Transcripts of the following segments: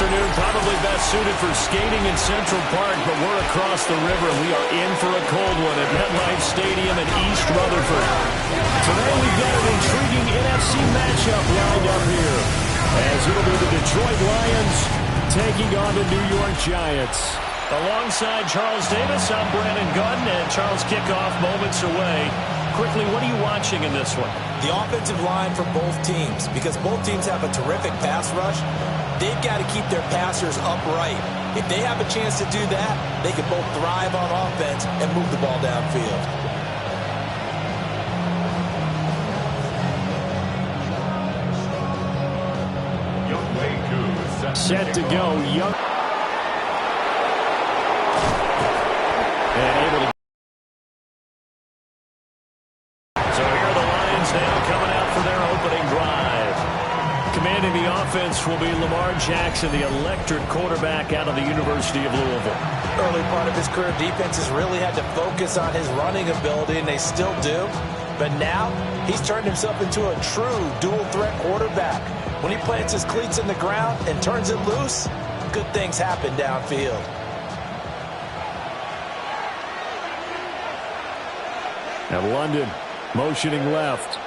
afternoon, probably best suited for skating in Central Park, but we're across the river, and we are in for a cold one at MetLife Stadium in East Rutherford. Today we've got an intriguing NFC matchup lined up here, as it'll be the Detroit Lions taking on the New York Giants. Alongside Charles Davis, I'm Brandon Gunn, and Charles kickoff moments away. Quickly, what are you watching in this one? The offensive line for both teams, because both teams have a terrific pass rush. They've got to keep their passers upright. If they have a chance to do that, they can both thrive on offense and move the ball downfield. Set to go, Young. And able to. So here are the Lions now coming out for their opening drive. Commanding the offense will be Lamar Jackson, the electric quarterback out of the University of Louisville. Early part of his career, defenses really had to focus on his running ability, and they still do. But now, he's turned himself into a true dual-threat quarterback. When he plants his cleats in the ground and turns it loose, good things happen downfield. Now London motioning left.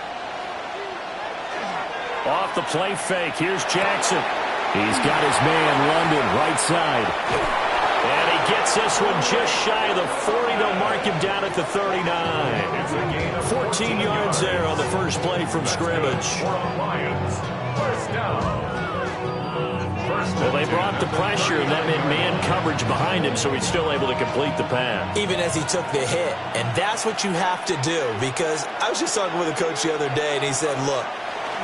Off the play fake. Here's Jackson. He's got his man, London, right side. And he gets this one just shy of the 40. They'll mark him down at the 39. 14 yards there on the first play from scrimmage. Well, they brought the pressure, and that meant man coverage behind him, so he's still able to complete the pass. Even as he took the hit. And that's what you have to do, because I was just talking with a coach the other day, and he said, look,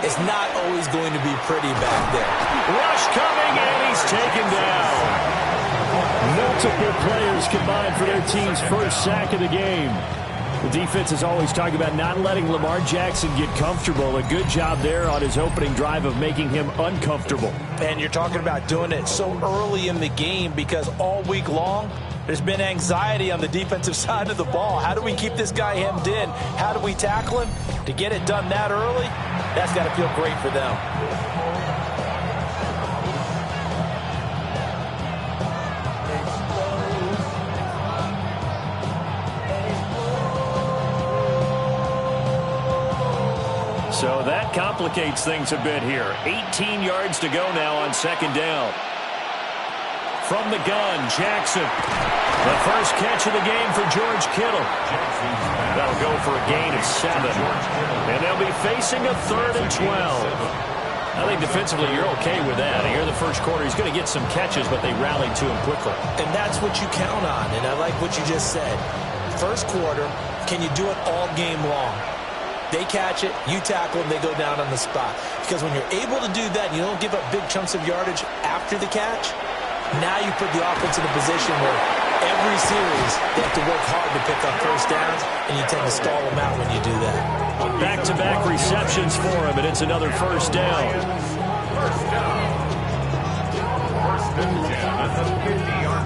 it's not always going to be pretty back there. Rush coming, and he's taken down. Multiple players combined for their team's first sack of the game. The defense is always talking about not letting Lamar Jackson get comfortable. A good job there on his opening drive of making him uncomfortable. And you're talking about doing it so early in the game, because all week long, there's been anxiety on the defensive side of the ball. How do we keep this guy hemmed in? How do we tackle him? To get it done that early, that's got to feel great for them. So that complicates things a bit here. 18 yards to go now on second down. From the gun, Jackson. The first catch of the game for George Kittle. That'll go for a gain of 7. And they'll be facing a 3rd and 12. I think defensively you're okay with that. Here in the first quarter, he's going to get some catches, but they rallied to him quickly. And that's what you count on, and I like what you just said. First quarter, can you do it all game long? They catch it, you tackle them, they go down on the spot. Because when you're able to do that, you don't give up big chunks of yardage after the catch. Now you put the offense in a position where every series they have to work hard to pick up first downs, and you tend to stall them out when you do that. Back-to-back receptions for him, and it's another first down.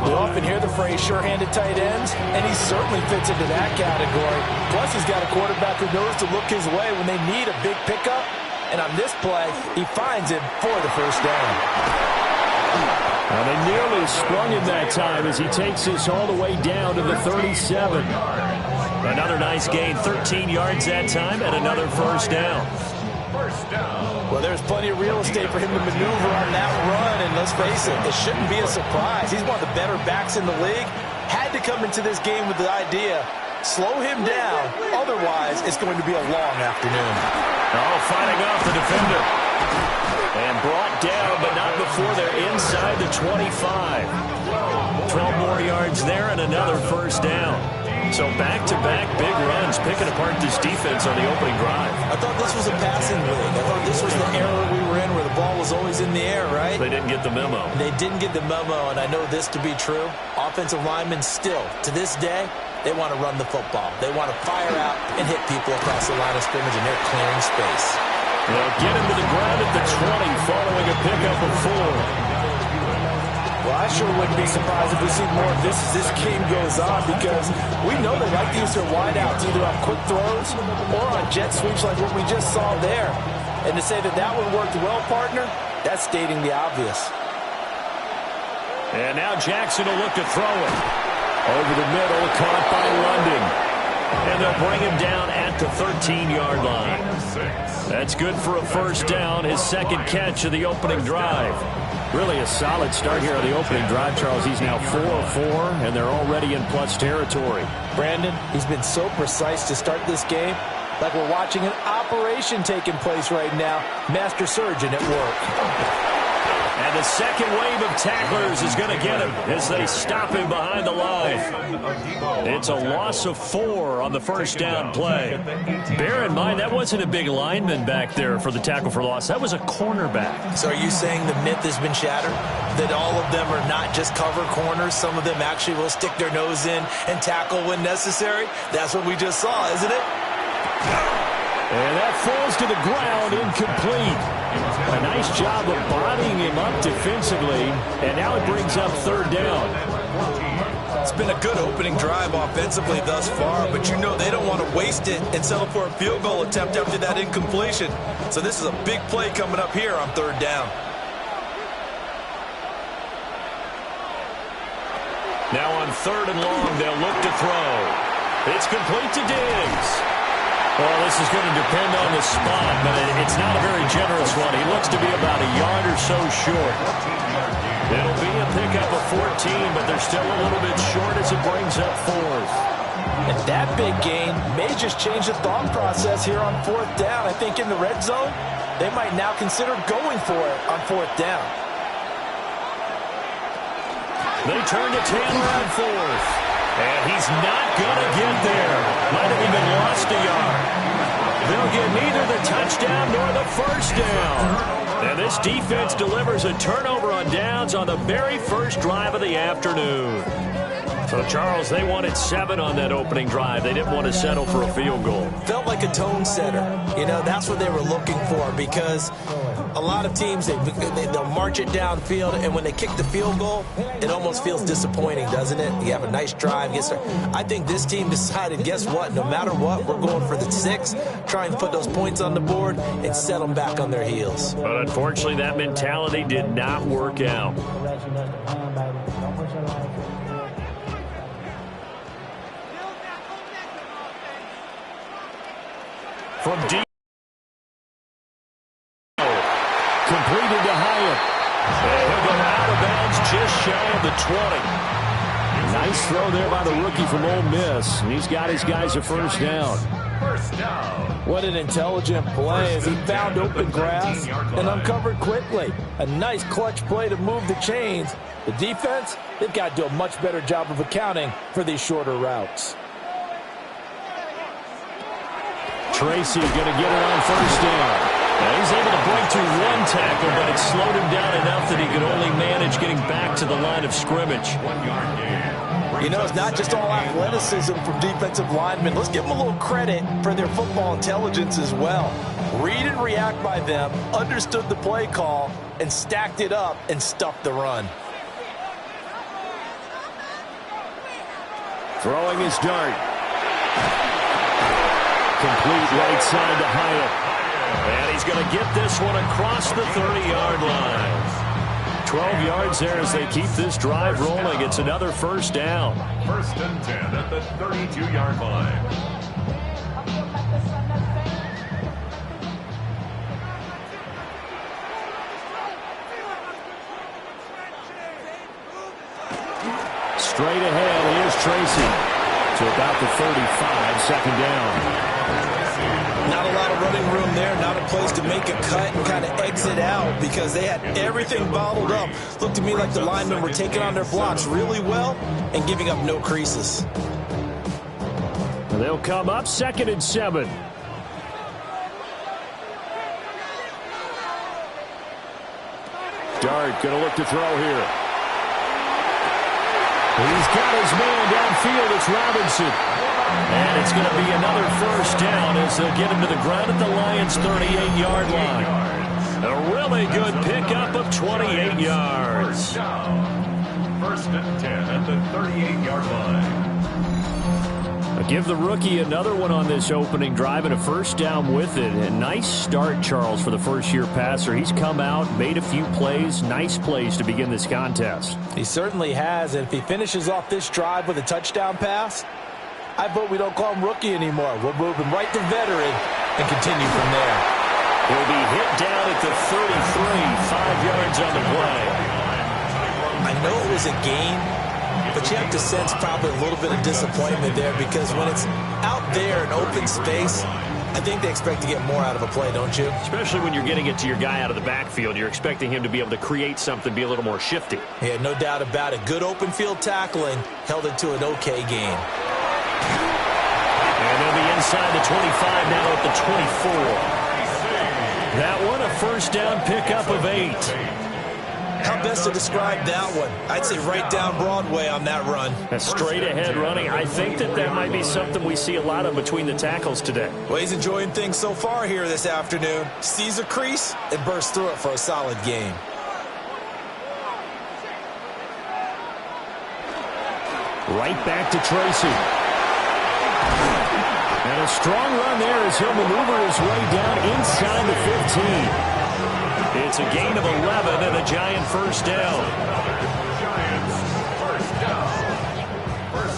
We often hear the phrase sure-handed tight ends, and he certainly fits into that category. Plus, he's got a quarterback who knows to look his way when they need a big pickup. And on this play, he finds him for the first down. Well, they nearly sprung him that time as he takes this all the way down to the 37. Another nice gain, 13 yards that time, and another first down. Well, there's plenty of real estate for him to maneuver on that run, and let's face it, it shouldn't be a surprise. He's one of the better backs in the league. Had to come into this game with the idea, slow him down, otherwise it's going to be a long afternoon. Oh, fighting off the defender. And brought down, but not before they're inside the 25. 12 more yards there and another first down. So back-to-back big runs, picking apart this defense on the opening drive. I thought this was a passing league. I thought this was the era we were in where the ball was always in the air, right? They didn't get the memo. They didn't get the memo, and I know this to be true. Offensive linemen still, to this day, they want to run the football. They want to fire out and hit people across the line of scrimmage, and they're clearing space. They'll get him to the ground at the 20 following a pickup of 4. Well, I sure wouldn't be surprised if we see more of this as this game goes on, because we know they like to use their wideouts either on quick throws or on jet sweeps like what we just saw there. And to say that that one worked well, partner, that's stating the obvious. And now Jackson will look to throw it. Over the middle, caught by London. And they'll bring him down at the 13-yard line. That's good for a first down, his second catch of the opening drive. Really a solid start here on the opening drive, Charles. He's now 4 of 4, and they're already in plus territory. Brandon, he's been so precise to start this game, like we're watching an operation taking place right now. Master surgeon at work. And the second wave of tacklers is going to get him as they stop him behind the line. It's a loss of 4 on the first down play. Bear in mind, that wasn't a big lineman back there for the tackle for loss. That was a cornerback. So are you saying the myth has been shattered? That all of them are not just cover corners? Some of them actually will stick their nose in and tackle when necessary? That's what we just saw, isn't it? And that falls to the ground, incomplete. A nice job of bodying him up defensively, and now it brings up third down. It's been a good opening drive offensively thus far, but you know they don't want to waste it and settle for a field goal attempt after that incompletion. So this is a big play coming up here on third down. Now on third and long, they'll look to throw. It's complete to Diggs. Well, this is going to depend on the spot, but it's not a very generous one. He looks to be about a yard or so short. It'll be a pickup of 14, but they're still a little bit short as it brings up fourth. And that big gain may just change the thought process here on fourth down. I think in the red zone, they might now consider going for it on fourth down. They turn to Taylor on fourth. And he's not going to get there. Might have even lost a yard. They'll get neither the touchdown nor the first down. And this defense delivers a turnover on downs on the very first drive of the afternoon. So, Charles, they wanted 7 on that opening drive. They didn't want to settle for a field goal. Felt like a tone setter. You know, that's what they were looking for, because a lot of teams, they'll march it downfield, and when they kick the field goal, it almost feels disappointing, doesn't it? You have a nice drive. I think this team decided, guess what? No matter what, we're going for the 6, try and put those points on the board and set them back on their heels. But unfortunately, that mentality did not work out. From deep. Completed to Hyatt. And he'll go out of bounds just shy of the 20. Nice throw there by the rookie from Ole Miss. And he's got his guys a first down. What an intelligent play as he found open grass and uncovered quickly. A nice clutch play to move the chains. The defense, they've got to do a much better job of accounting for these shorter routes. Tracy going to get it on first down. Now he's able to break through 1 tackle, but it slowed him down enough that he could only manage getting back to the line of scrimmage. You know, it's not just all athleticism from defensive linemen. Let's give them a little credit for their football intelligence as well. Read and react by them, understood the play call, and stacked it up and stuffed the run. Throwing his dart. Complete right side to Hyatt. And he's going to get this one across the 30-yard line. 12 yards there as they keep this drive rolling. It's another first down. First and 10 at the 32-yard line. Straight ahead, here's Tracy. To about the 35, second down. Not a lot of running room there, not a place to make a cut and kind of exit out because they had everything bottled up. Looked to me like the linemen were taking on their blocks really well and giving up no creases. And they'll come up 2nd and 7. Dart going to look to throw here. He's got his man downfield. It's Robinson. And it's going to be another first down as they'll get him to the ground at the Lions' 38-yard line. A really good pickup of 28 yards. First and 10 at the 38-yard line. Give the rookie another one on this opening drive and a first down with it. A nice start, Charles, for the first-year passer. He's come out, made a few plays, nice plays to begin this contest. He certainly has, and if he finishes off this drive with a touchdown pass, I vote we don't call him rookie anymore. We'll move him right to veteran and continue from there. He'll be hit down at the 33, 5 yards on the play. I know it was a gain, but you have to sense probably a little bit of disappointment there because when it's out there in open space, I think they expect to get more out of a play, don't you? Especially when you're getting it to your guy out of the backfield. You're expecting him to be able to create something, be a little more shifty. Yeah, no doubt about it. Good open field tackling held it to an okay gain. And they'll be inside the 25 now at the 24. That one, a first down pickup of 8. How best to describe that one? I'd say right down Broadway on that run. A straight ahead running. I think that might be something we see a lot of between the tackles today. Well, he's enjoying things so far here this afternoon. Sees a crease and bursts through it for a solid gain. Right back to Tracy. And a strong run there as he'll maneuver his way down inside the 15. It's a gain of 11 and a Giant first down.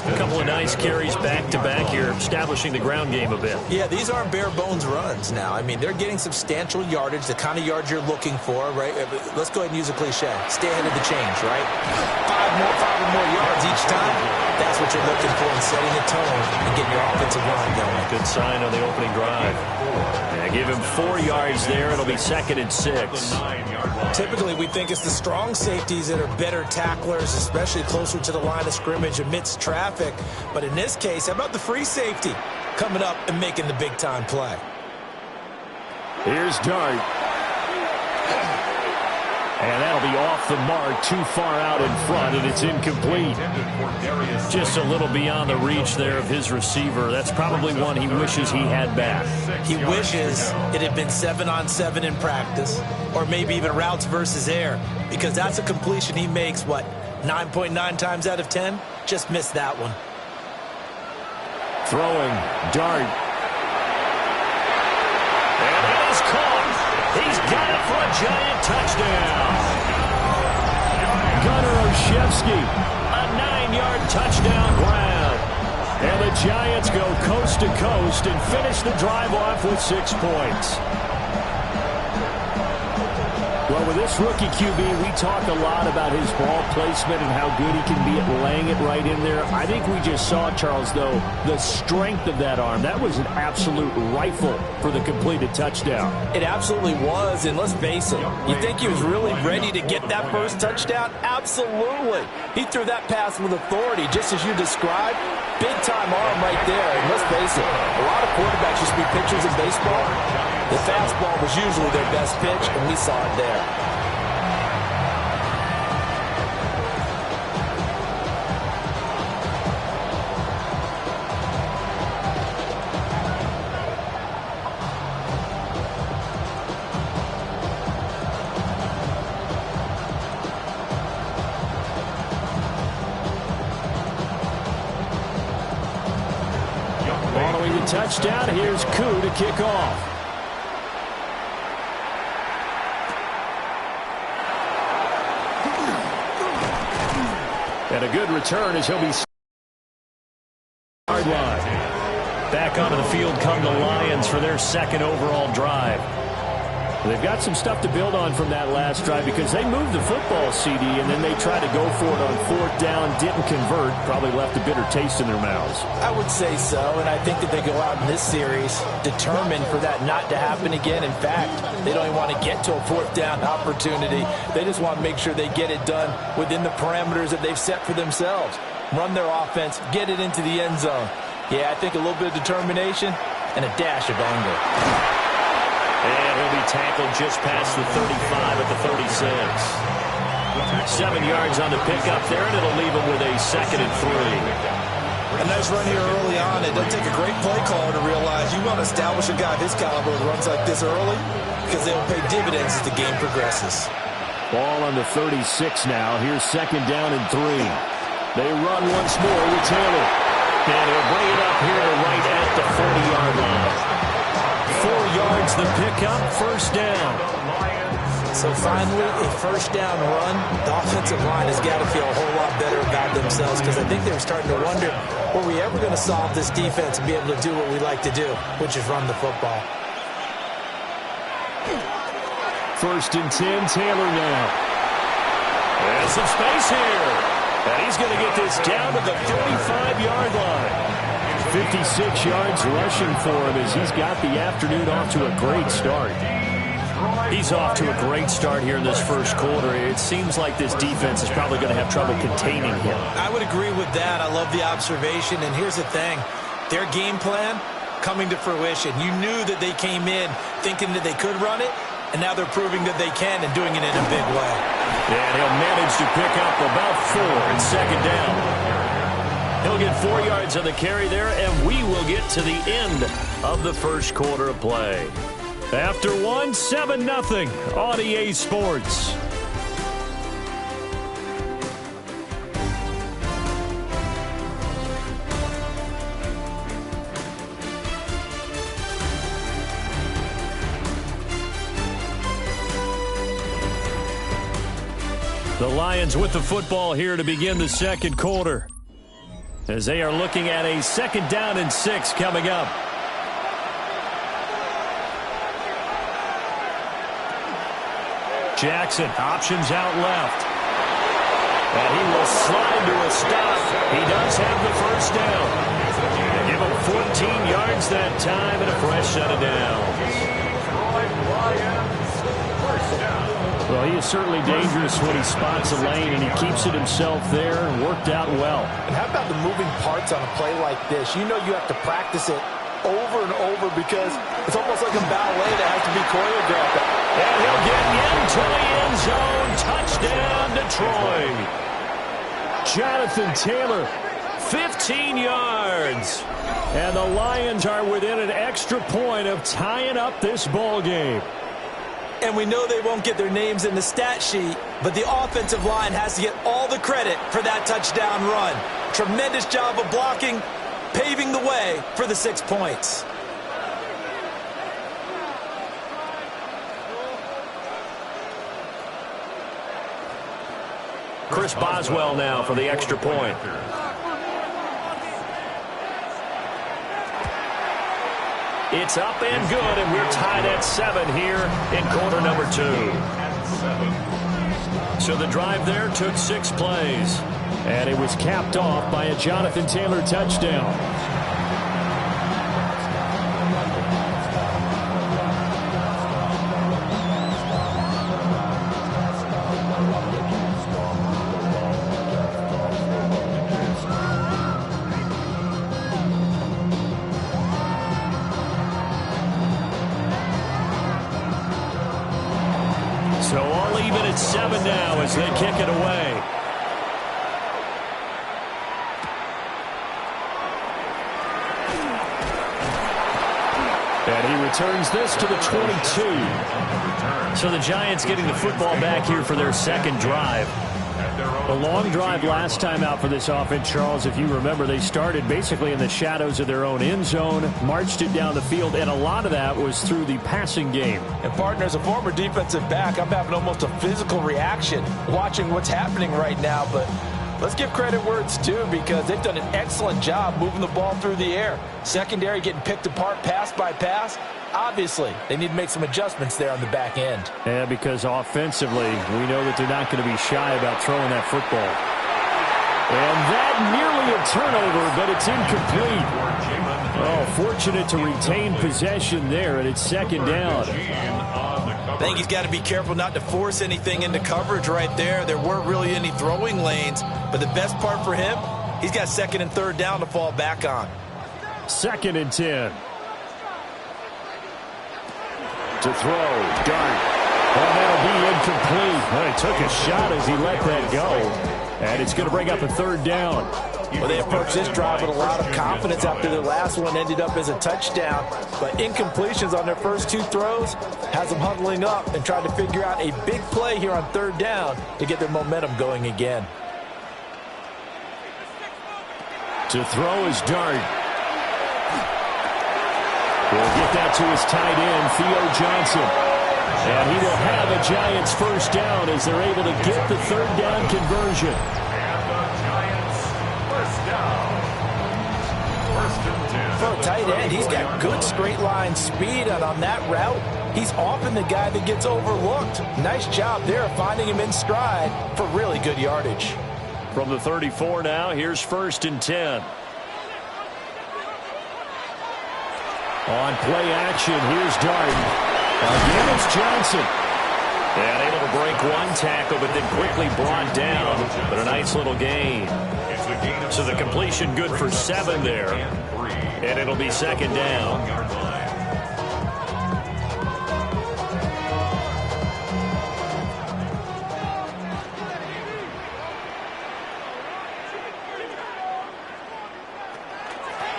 A couple of nice carries back-to-back here, establishing the ground game a bit. Yeah, these aren't bare-bones runs now. I mean, they're getting substantial yardage, the kind of yards you're looking for, right? Let's go ahead and use a cliche. Stay ahead of the change, right? Five or more yards each time. That's what you're looking for in setting the tone and getting your offensive line going. Good sign on the opening drive. Yeah, give him 4 yards there. It'll be 2nd and 6. Typically, we think it's the strong safeties that are better tacklers, especially closer to the line of scrimmage amidst traffic. But in this case, how about the free safety coming up and making the big-time play? Here's Dart. And that'll be off the mark, too far out in front, and it's incomplete. Just a little beyond the reach there of his receiver. That's probably one he wishes he had back. He wishes it had been 7-on-7 in practice, or maybe even routes versus air, because that's a completion he makes, 9.9 times out of 10? Just missed that one. Throwing, Dart. And it is caught. He's got it for a Giant touchdown. Gunnar Olszewski, a 9-yard touchdown grab. And the Giants go coast to coast and finish the drive off with 6 points. Well, with this rookie QB, we talk a lot about his ball placement and how good he can be at laying it right in there. I think we just saw, Charles, though, the strength of that arm. That was an absolute rifle for the completed touchdown. It absolutely was, and let's face it, you think he was really ready to get that first touchdown? Absolutely. He threw that pass with authority, just as you described. Big-time arm right there, and let's face it, a lot of quarterbacks used to be pitchers in baseball. The fastball was usually their best pitch, and we saw it there. Following the touchdown, here's Koo to kick off. And a good return as he'll be hard line. Back onto the field come the Lions for their 2nd overall drive. They've got some stuff to build on from that last drive because they moved the football, CD, and then they tried to go for it on 4th down, didn't convert, probably left a bitter taste in their mouths. I would say so, and I think that they go out in this series determined for that not to happen again. In fact, they don't even want to get to a 4th down opportunity. They just want to make sure they get it done within the parameters that they've set for themselves. Run their offense, get it into the end zone. Yeah, I think a little bit of determination and a dash of anger. And he'll be tackled just past the 35 at the 36. 7 yards on the pickup there, and it'll leave him with a 2nd and 3. A nice run here early on. It doesn't take a great play caller to realize you want to establish a guy of his caliber who runs like this early because they will pay dividends as the game progresses. Ball on the 36 now. Here's 2nd down and 3. They run once more with Taylor. And he'll bring it up here the pickup, first down. So finally, a first down run. The offensive line has got to feel a whole lot better about themselves because I think they were starting to wonder, were we ever going to solve this defense and be able to do what we like to do, which is run the football. First and 10, Taylor now. There's some space here. And he's going to get this down to the 35-yard line. 56 yards rushing for him as he's got the afternoon off to a great start. He's off to a great start here in this first quarter. It seems like this defense is probably going to have trouble containing him. I would agree with that. I love the observation. And here's the thing. Their game plan coming to fruition. You knew that they came in thinking that they could run it, and now they're proving that they can and doing it in a big way. And he'll manage to pick up about 4 in second down. He'll get 4 yards on the carry there, and we will get to the end of the first quarter of play. After 1, 7-0 on EA Sports. The Lions with the football here to begin the second quarter, as they are looking at a 2nd down and 6 coming up. Jackson, options out left. And he will slide to a stop. He does have the first down. They give him 14 yards that time and a fresh set of downs. Well, he is certainly dangerous when he spots a lane, and he keeps it himself there and worked out well. And how about the moving parts on a play like this? You know you have to practice it over and over because it's almost like a ballet that has to be choreographed. And he'll get into the end zone. Touchdown, Detroit. Jonathan Taylor, 15 yards. And the Lions are within an extra point of tying up this ball game. And we know they won't get their names in the stat sheet, but the offensive line has to get all the credit for that touchdown run. Tremendous job of blocking, paving the way for the 6 points. Chris Boswell now for the extra point. It's up and good, and we're tied at 7 here in quarter number 2. So the drive there took 6 plays, and it was capped off by a Jonathan Taylor touchdown. So all even at 7 now as they kick it away. And he returns this to the 22. So the Giants getting the football back here for their second drive. A long drive last time out for this offense, Charles. If you remember, they started basically in the shadows of their own end zone, marched it down the field, and a lot of that was through the passing game. And, partner, as a former defensive back, I'm having almost a physical reaction watching what's happening right now. But let's give credit where it's due because they've done an excellent job moving the ball through the air. Secondary getting picked apart pass by pass. Obviously, they need to make some adjustments there on the back end. Yeah, because offensively, we know that they're not going to be shy about throwing that football. And that nearly a turnover, but it's incomplete. Oh, fortunate to retain possession there, and it's second down. I think he's got to be careful not to force anything into coverage right there. There weren't really any throwing lanes, but the best part for him, he's got 2nd and 3rd down to fall back on. 2nd and 10. To throw, Dart. And that'll be incomplete. Well, he took a shot as he let that go. And it's going to bring up a 3rd down. Well, they approached this drive with a lot of confidence after their last one ended up as a touchdown. But incompletions on their first 2 throws has them huddling up and trying to figure out a big play here on 3rd down to get their momentum going again. To throw is Dart. He'll get that to his tight end, Theo Johnson. And he will have a Giants first down as they're able to get the third down conversion. And the Giants first down. First and 10. For a tight end, he's got good straight line speed, and on that route, he's often the guy that gets overlooked. Nice job there finding him in stride for really good yardage. From the 34 now, here's first and 10. On play action, here's Darden. Again, it's Johnson. And able to break one tackle, but then quickly brought down. But a nice little gain. So the completion good for 7 there. And it'll be second down.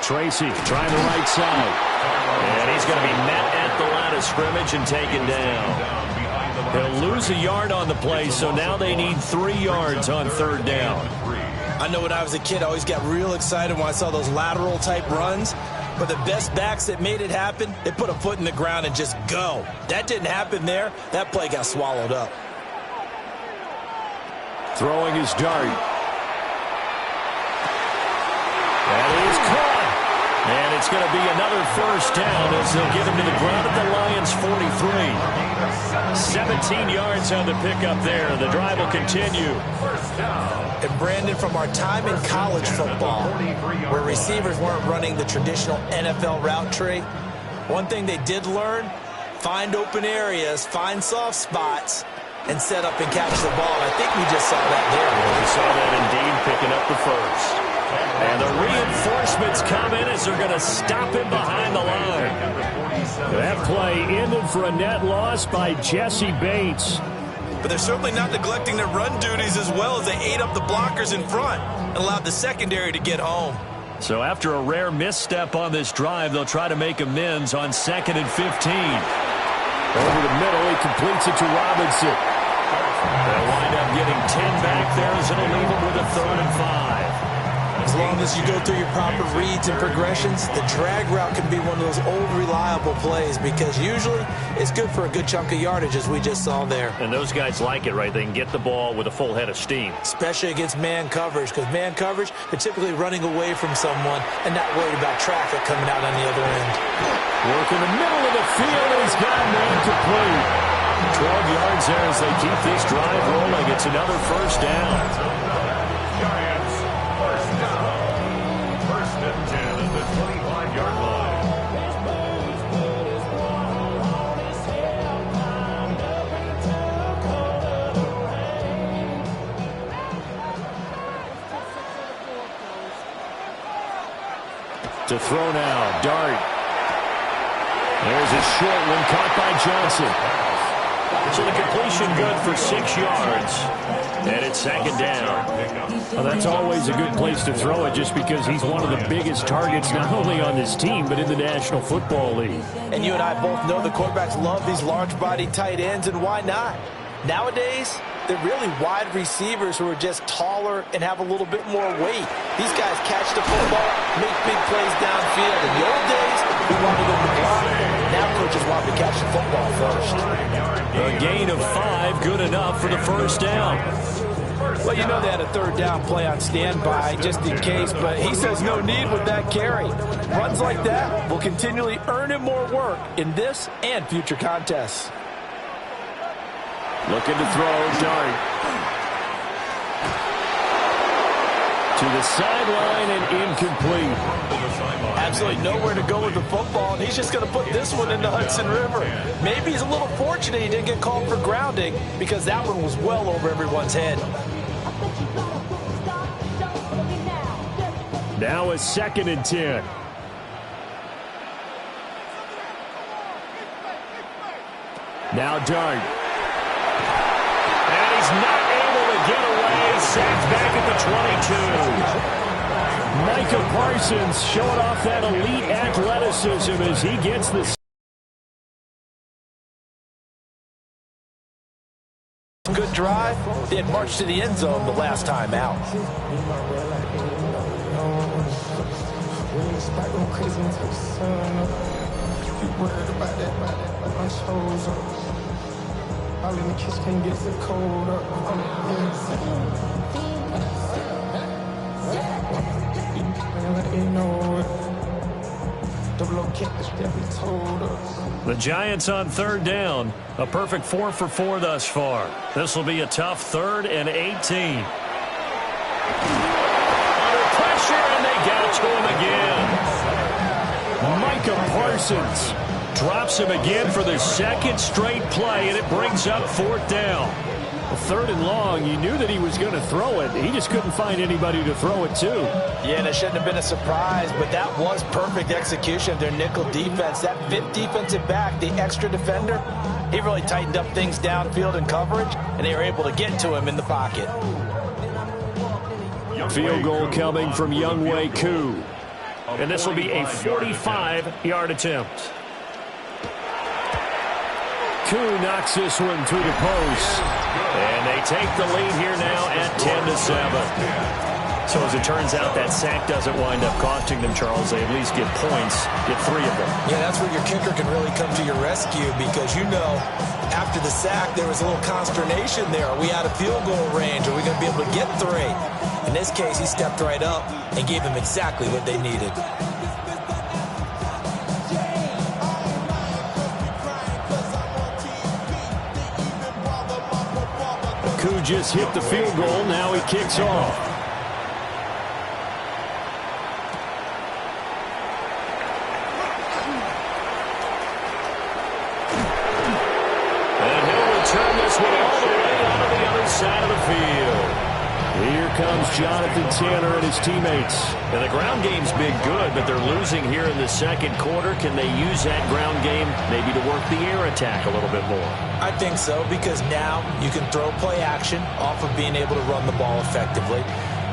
Tracy trying the right side. And he's going to be met at the line of scrimmage and taken down. He'll lose a yard on the play, so now they need 3 yards on third down. I know when I was a kid, I always got real excited when I saw those lateral type runs. But the best backs that made it happen, they put a foot in the ground and just go. That didn't happen there. That play got swallowed up. Throwing his dart. That is caught. And it's going to be another first down as they'll get him to the ground at the Lions' 43. 17 yards on the pickup there. The drive will continue. And Brandon, from our time in college football, where receivers weren't running the traditional NFL route tree, one thing they did learn, find open areas, find soft spots, and set up and catch the ball. I think we just saw that there. We saw that indeed, picking up the first. And the reinforcements come in as they're going to stop him behind the line. That play ended for a net loss by Jesse Bates. But they're certainly not neglecting their run duties as well as they ate up the blockers in front and allowed the secondary to get home. So after a rare misstep on this drive, they'll try to make amends on 2nd and 15. Over the middle, he completes it to Robinson. They'll wind up getting 10 back there as it'll leave him with a 3rd and 5. As long as you go through your proper reads and progressions, the drag route can be one of those old reliable plays because usually it's good for a good chunk of yardage as we just saw there. And those guys like it, right? They can get the ball with a full head of steam. Especially against man coverage, because man coverage, they're typically running away from someone and not worried about traffic coming out on the other end. Work in the middle of the field, and he's got man complete. 12 yards there as they keep this drive rolling. It's another first down. To throw now, Dart. There's a short one caught by Johnson. So the completion good for 6 yards. And it's second down. Well, that's always a good place to throw it just because he's one of the biggest targets not only on this team but in the National Football League. And you and I both know the quarterbacks love these large-bodied tight ends, and why not? Nowadays, they're really wide receivers who are just taller and have a little bit more weight. These guys catch the football, make big plays downfield. In the old days, we wanted them to block. Now coaches want to catch the football first. A gain of 5, good enough for the first down. Well, you know they had a 3rd down play on standby just in case, but he says no need with that carry. Runs like that will continually earn him more work in this and future contests. Looking to throw, Dart. To the sideline and incomplete. Absolutely nowhere to go with the football, and he's just going to put this one into Hudson River. Maybe he's a little fortunate he didn't get called for grounding because that one was well over everyone's head. Now a 2nd and 10. Now Dart. And he's not able to get away. Sacked back at the 22. Micah Parsons showing off that elite athleticism as he gets the good drive. They had marched to the end zone the last time out. You worried about that, but my toes up. All in the kiss can't get the cold up. Ain't no double O kick that we told us. The Giants on third down. A perfect 4 for 4 thus far. This will be a tough 3rd and 18. Under pressure, and they got to him again. Micah Parsons drops him again for the second straight play, and it brings up 4th down. Well, 3rd and long, you knew that he was going to throw it. He just couldn't find anybody to throw it to. Yeah, and it shouldn't have been a surprise, but that was perfect execution of their nickel defense. That 5th defensive back, the extra defender, he really tightened up things downfield in coverage, and they were able to get to him in the pocket. Field goal coming from Younghoe Koo. And this will be a 45-yard attempt. Koo knocks this one through the post. And they take the lead here now at 10-7. So as it turns out, that sack doesn't wind up costing them, Charles. They at least get points, get 3 of them. Yeah, that's where your kicker can really come to your rescue because, you know, after the sack, there was a little consternation there. Are we out of field goal range? Are we going to be able to get 3? In this case, he stepped right up and gave them exactly what they needed. Koo just hit the field goal. Now he kicks off. And he'll return this one all the way onto the other side of the field. Here comes Jonathan Tanner and his teammates. And the ground game's been good, but they're losing here in the second quarter. Can they use that ground game maybe to work the air attack a little bit more? I think so, because now you can throw play action off of being able to run the ball effectively.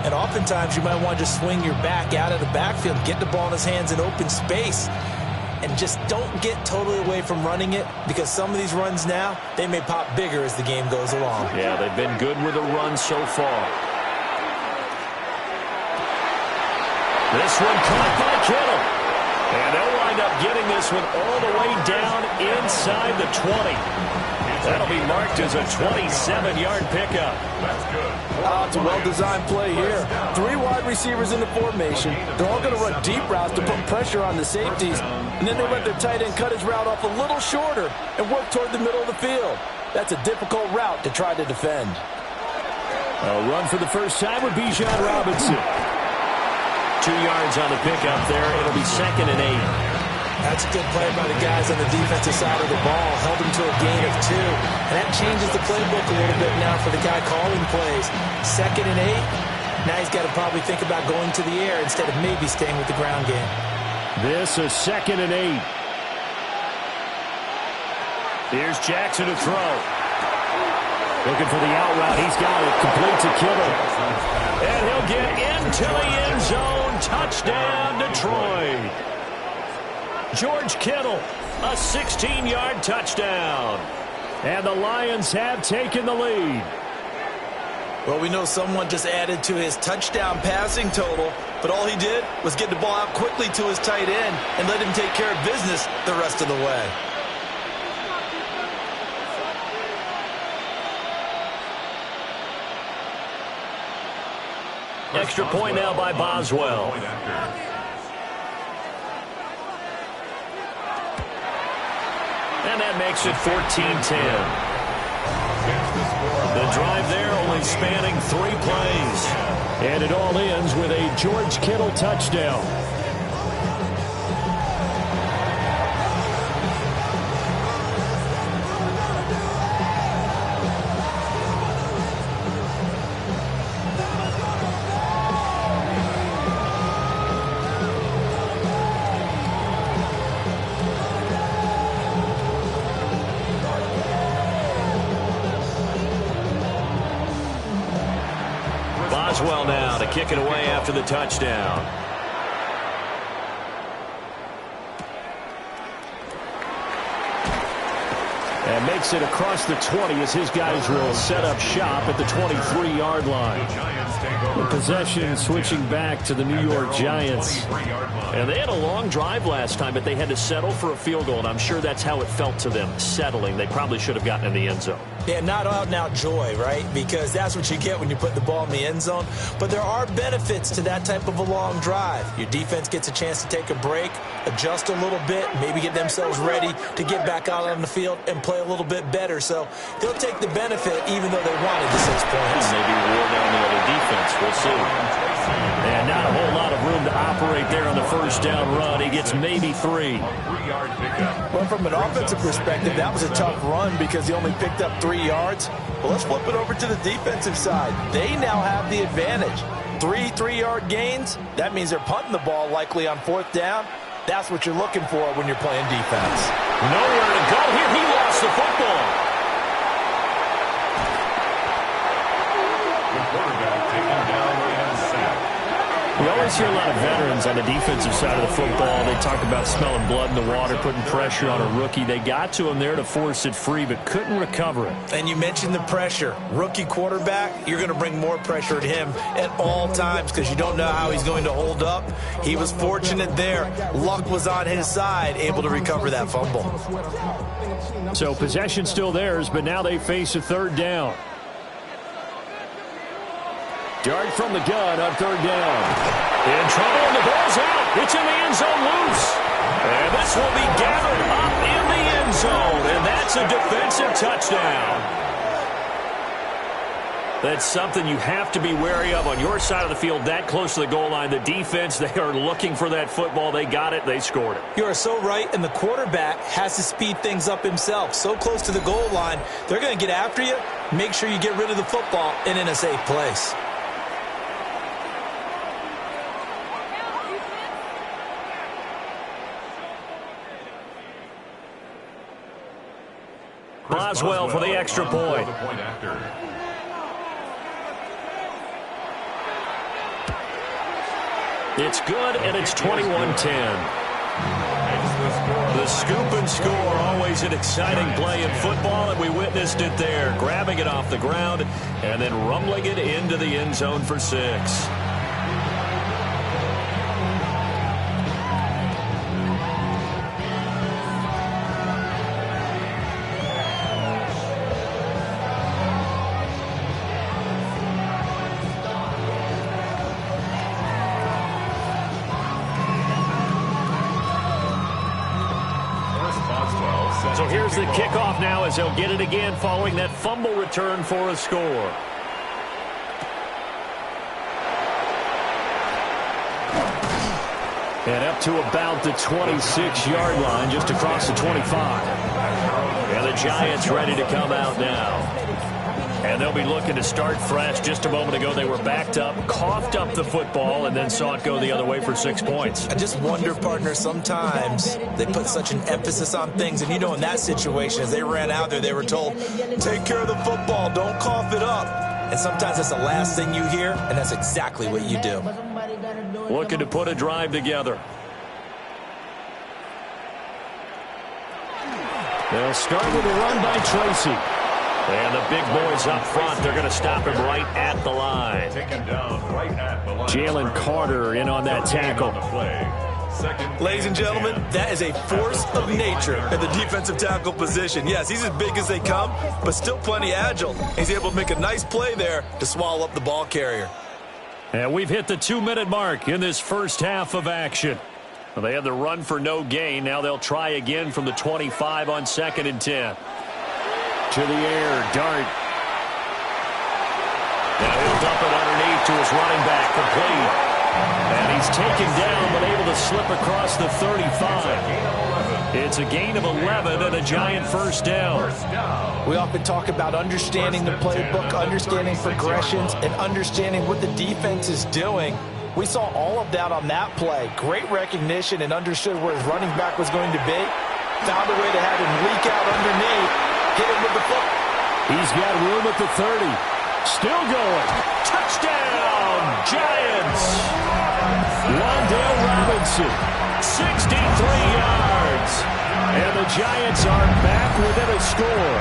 And oftentimes you might want to just swing your back out of the backfield, get the ball in his hands in open space, and just don't get totally away from running it, because some of these runs now, they may pop bigger as the game goes along. Yeah, they've been good with a run so far. This one caught by Kittle. And they'll wind up getting this one all the way down inside the 20. That'll be marked as a 27-yard pickup. That's good. It's a well-designed play here. 3 wide receivers in the formation. They're all going to run deep routes to put pressure on the safeties. And then they let their tight end cut his route off a little shorter and work toward the middle of the field. That's a difficult route to try to defend. A run for the first time with Bijan Robinson. 2 yards on the pickup there. It'll be 2nd and 8. That's a good play by the guys on the defensive side of the ball. Held him to a gain of 2. And that changes the playbook a little bit now for the guy calling plays. 2nd and 8. Now he's got to probably think about going to the air instead of maybe staying with the ground game. This is 2nd and 8. Here's Jackson to throw. Looking for the out route. He's got it. Complete to Kittle. And he'll get into the end zone. Touchdown, Detroit. George Kittle, a 16-yard touchdown. And the Lions have taken the lead. Well, we know someone just added to his touchdown passing total, but all he did was get the ball out quickly to his tight end and let him take care of business the rest of the way. Extra point now by Boswell. And that makes it 14-10. The drive there only spanning 3 plays. And it all ends with a George Kittle touchdown. Boswell now to kick it away after the touchdown. And makes it across the 20 as his guys will set up shop at the 23-yard line. The possession switching back to the New York Giants. And they had a long drive last time, but they had to settle for a field goal, and I'm sure that's how it felt to them, settling. They probably should have gotten in the end zone. Yeah, not out-and-out joy, right? Because that's what you get when you put the ball in the end zone. But there are benefits to that type of a long drive. Your defense gets a chance to take a break, adjust a little bit, maybe get themselves ready to get back out on the field and play a little bit better. So they'll take the benefit even though they wanted the 6 points. Maybe wore down the other defense. We'll see. And not a whole lot of room to operate there on the first down run. He gets maybe 3. Well, from an offensive perspective, that was a tough run because he only picked up 3 yards. Well, let's flip it over to the defensive side. They now have the advantage. 3 3-yard gains. That means they're punting the ball likely on 4th down. That's what you're looking for when you're playing defense. Nowhere to go here. He lost the football. The quarterback taken down and sacked. We always hear a lot of veterans on the defensive side of the football. They talk about smelling blood in the water, putting pressure on a rookie. They got to him there to force it free, but couldn't recover it. And you mentioned the pressure. Rookie quarterback, you're going to bring more pressure at him at all times because you don't know how he's going to hold up. He was fortunate there. Luck was on his side, able to recover that fumble. So possession still theirs, but now they face a 3rd down. Dart from the gun on 3rd down. In trouble, and the ball's out. It's in the end zone loose. And this will be gathered up in the end zone, and that's a defensive touchdown. That's something you have to be wary of on your side of the field, that close to the goal line. The defense, they are looking for that football. They got it. They scored it. You are so right, and the quarterback has to speed things up himself. So close to the goal line, they're going to get after you. Make sure you get rid of the football and in a safe place. Boswell for the extra point. It's good, and it's 21-10. The scoop and score, always an exciting play in football, and we witnessed it there, grabbing it off the ground and then rumbling it into the end zone for 6. So here's the kickoff now as they'll get it again following that fumble return for a score. And up to about the 26-yard line, just across the 25. And the Giants ready to come out now. And they'll be looking to start fresh. Just a moment ago, they were backed up, coughed up the football, and then saw it go the other way for 6 points. I just wonder, partner, sometimes they put such an emphasis on things. And, you know, in that situation, as they ran out there, they were told, take care of the football, don't cough it up. And sometimes that's the last thing you hear, and that's exactly what you do. Looking to put a drive together. They'll start with a run by Tracy. And the big boys up front, they're going to stop him right at the line. Jalen Carter in on that tackle. Ladies and gentlemen, that is a force of nature at the defensive tackle position. Yes, he's as big as they come, but still plenty agile. He's able to make a nice play there to swallow up the ball carrier. And we've hit the 2-minute mark in this first half of action. Well, they had the run for no gain. Now they'll try again from the 25 on 2nd and 10. To the air, Dart. Now he'll dump it underneath to his running back, complete. And he's taken down, but able to slip across the 35. It's a gain of 11 and a Giant first down. We often talk about understanding the playbook, understanding progressions, and understanding what the defense is doing. We saw all of that on that play. Great recognition and understood where his running back was going to be. Found a way to have him leak out underneath. Hit him with the foot. He's got room at the 30. Still going. Touchdown, Giants. Wan'Dale Robinson. 63 yards. And the the Giants are back within a score.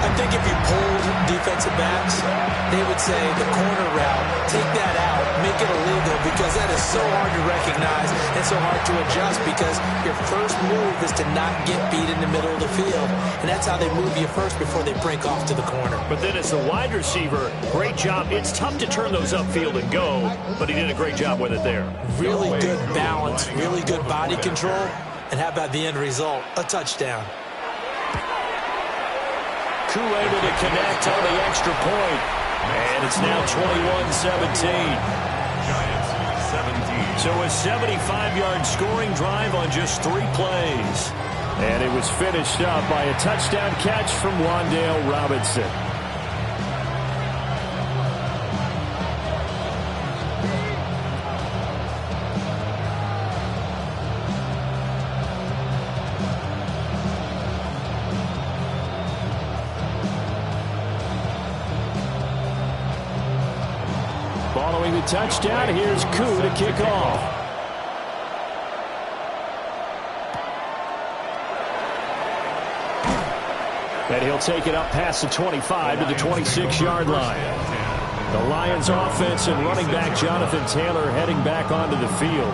I think if you polled defensive backs, they would say the corner route, take that out, make it illegal, because that is so hard to recognize and so hard to adjust, because your first move is to not get beat in the middle of the field. And that's how they move you first before they break off to the corner. But then as the wide receiver, great job. It's tough to turn those upfield and go, but he did a great job with it there. Really good balance, really good body control, and how about the end result? A touchdown. Koo able to connect on the extra point. And it's now 21-17. Giants 17. So a 75-yard scoring drive on just 3 plays. And it was finished up by a touchdown catch from Wan'Dale Robinson. Following the touchdown, here's Koo to kick off. And he'll take it up past the 25 to the 26-yard line. The Lions offense and running back Jonathan Taylor heading back onto the field.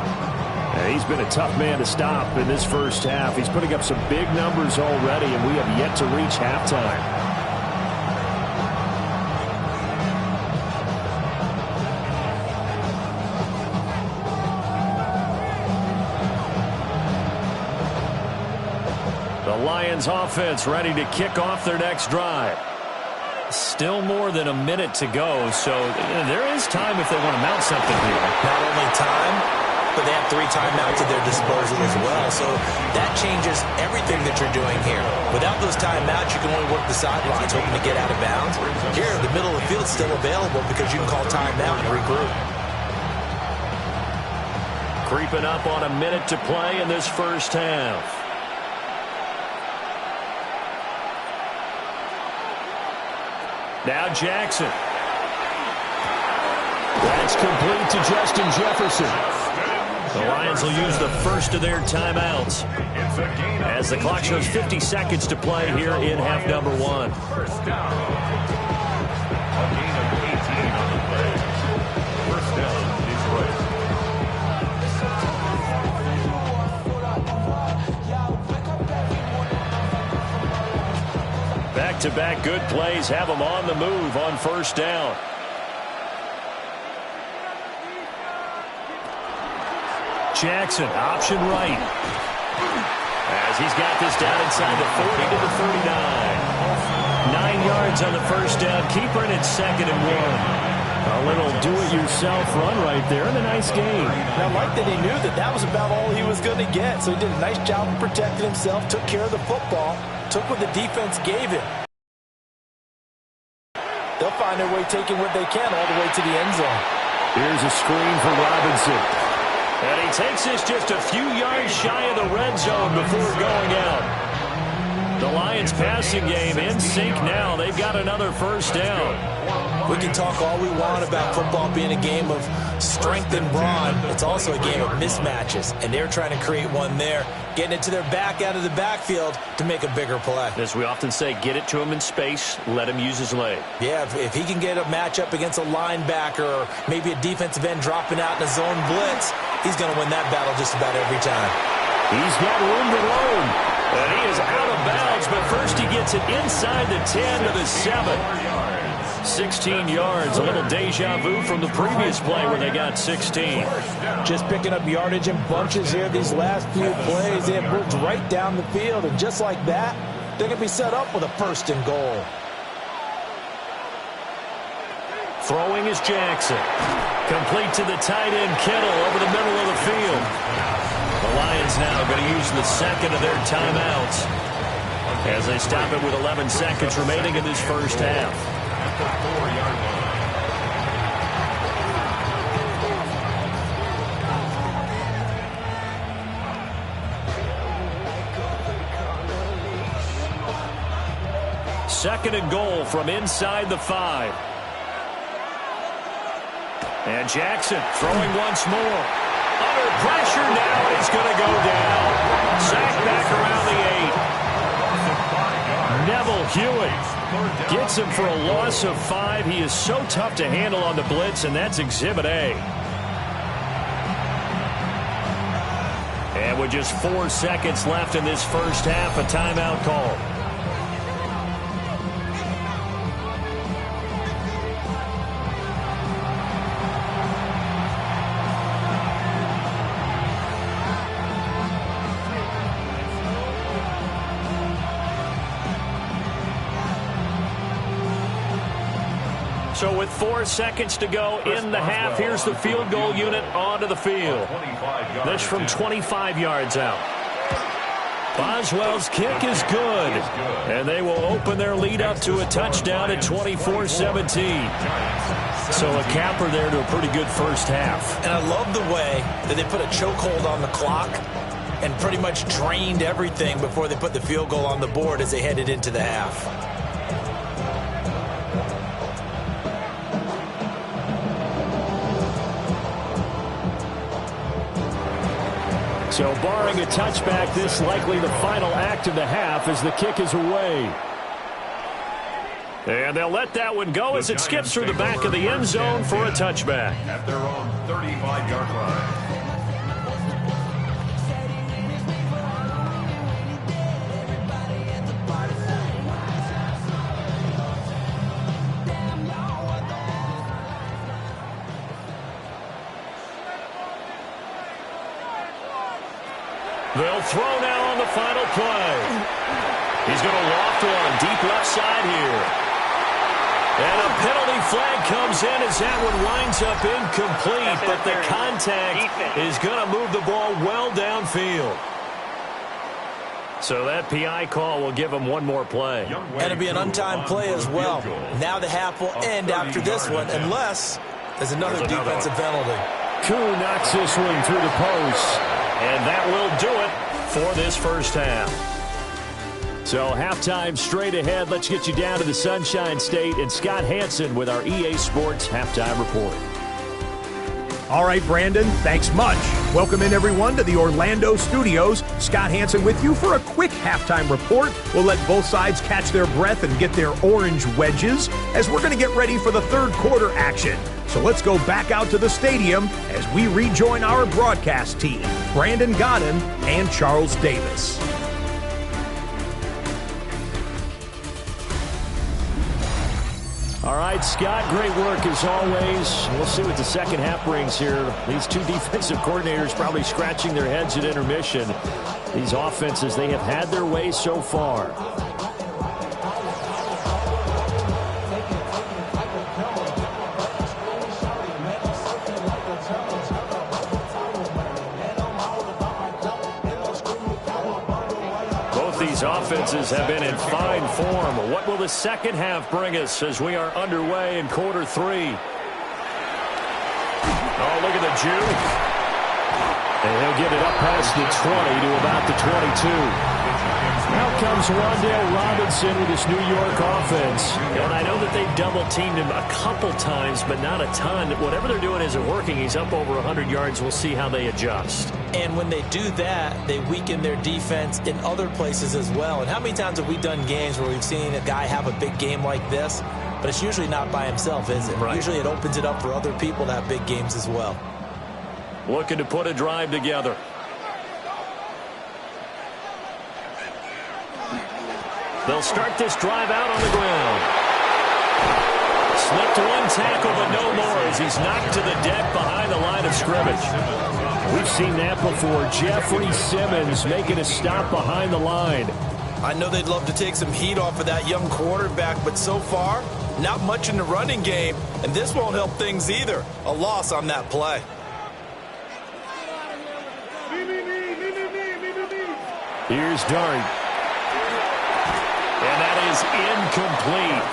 And he's been a tough man to stop in this first half. He's putting up some big numbers already, and we have yet to reach halftime. The Lions offense ready to kick off their next drive. Still more than a minute to go, so there is time if they want to mount something here. Not only time, but they have 3 timeouts at their disposal as well. So that changes everything that you're doing here. Without those timeouts, you can only work the sidelines, hoping to get out of bounds. Here, the middle of the field is still available because you can call timeout and regroup. Creeping up on a minute to play in this first half. Now Jackson. That's complete to Justin Jefferson. The Lions will use the first of their timeouts as the clock shows 50 seconds to play here in half number 1. First down. A gain of 18 on the play. First down, Detroit. Back-to-back good plays have them on the move on first down. Jackson, option right. As he's got this down inside the 40 to the 39. 9 yards on the first down. Keeper in its 2nd and 1. A little do-it-yourself run right there and a nice game. Now, I like that he knew that that was about all he was going to get. So he did a nice job of protecting himself, took care of the football, took what the defense gave him. They'll find their way taking what they can all the way to the end zone. Here's a screen for Robinson. And he takes this just a few yards shy of the red zone before going out. The Lions passing game in sync now. They've got another first down. We can talk all we want about football being a game of strength and brawn. It's also a game of mismatches, and they're trying to create one there, getting it to their back out of the backfield to make a bigger play. As we often say, get it to him in space, let him use his leg. Yeah, if he can get a matchup against a linebacker or maybe a defensive end dropping out in a zone blitz, he's going to win that battle just about every time. He's got room to roam. And he is out of bounds, but first he gets it inside the 10 to the 7. 16 yards, a little deja vu from the previous play where they got 16. Just picking up yardage in bunches here these last few plays. They have moved right down the field, and just like that, they're going to be set up with a 1st and goal. Throwing is Jackson. Complete to the tight end, Kittle, over the middle of the field. The Lions now going to use the 2nd of their timeouts as they stop it with 11 seconds remaining in this first half. At the 4-yard line. Second and goal from inside the 5. And Jackson throwing once more. Under pressure now, he's going to go down. Sacked back Hewitt gets him for a loss of 5. He is so tough to handle on the blitz, and that's Exhibit A. And with just 4 seconds left in this first half, a timeout call. So with 4 seconds to go in the half, here's the field goal unit onto the field. This from 25 yards out. Boswell's kick is good. And they will open their lead up to a touchdown at 24-17. So a capper there to a pretty good first half. And I love the way that they put a chokehold on the clock and pretty much drained everything before they put the field goal on the board as they headed into the half. So barring a touchback, this likely the final act of the half as the kick is away. And they'll let that one go as it skips through the back of the end zone for a touchback. At their own 35-yard line. They'll throw now on the final play. He's going to loft one deep left side here. And a penalty flag comes in as that one winds up incomplete, but the contact is going to move the ball well downfield. So that PI call will give him one more play. And it'll be an untimed play as well. Now the half will end after this one, unless there's another defensive penalty. Koo knocks this one through the post. And that will do it for this first half. So halftime straight ahead. Let's get you down to the Sunshine State and Scott Hanson with our EA Sports Halftime Report. All right, Brandon, thanks much. Welcome in, everyone, to the Orlando studios. Scott Hanson with you for a quick halftime report. We'll let both sides catch their breath and get their orange wedges as we're going to get ready for the third quarter action. So let's go back out to the stadium as we rejoin our broadcast team, Brandon Godden and Charles Davis. All right, Scott, great work as always. We'll see what the second half brings here. These two defensive coordinators probably scratching their heads at intermission. These offenses, they have had their way so far. Offenses have been in fine form. What will the second half bring us as we are underway in quarter 3? Oh, look at the Jew. And he'll get it up past the 20 to about the 22. Now comes Wan'Dale Robinson with his New York offense. And I know that they've double-teamed him a couple times, but not a ton. Whatever they're doing isn't working. He's up over 100 yards. We'll see how they adjust. And when they do that, they weaken their defense in other places as well. And how many times have we done games where we've seen a guy have a big game like this? But it's usually not by himself, is it? Right. Usually it opens it up for other people to have big games as well. Looking to put a drive together. They'll start this drive out on the ground. Slipped one tackle, but no more as he's knocked to the deck behind the line of scrimmage. We've seen that before. Jeffrey Simmons making a stop behind the line. I know they'd love to take some heat off of that young quarterback, but so far, not much in the running game, and this won't help things either. A loss on that play. Here's Dart. And that is incomplete.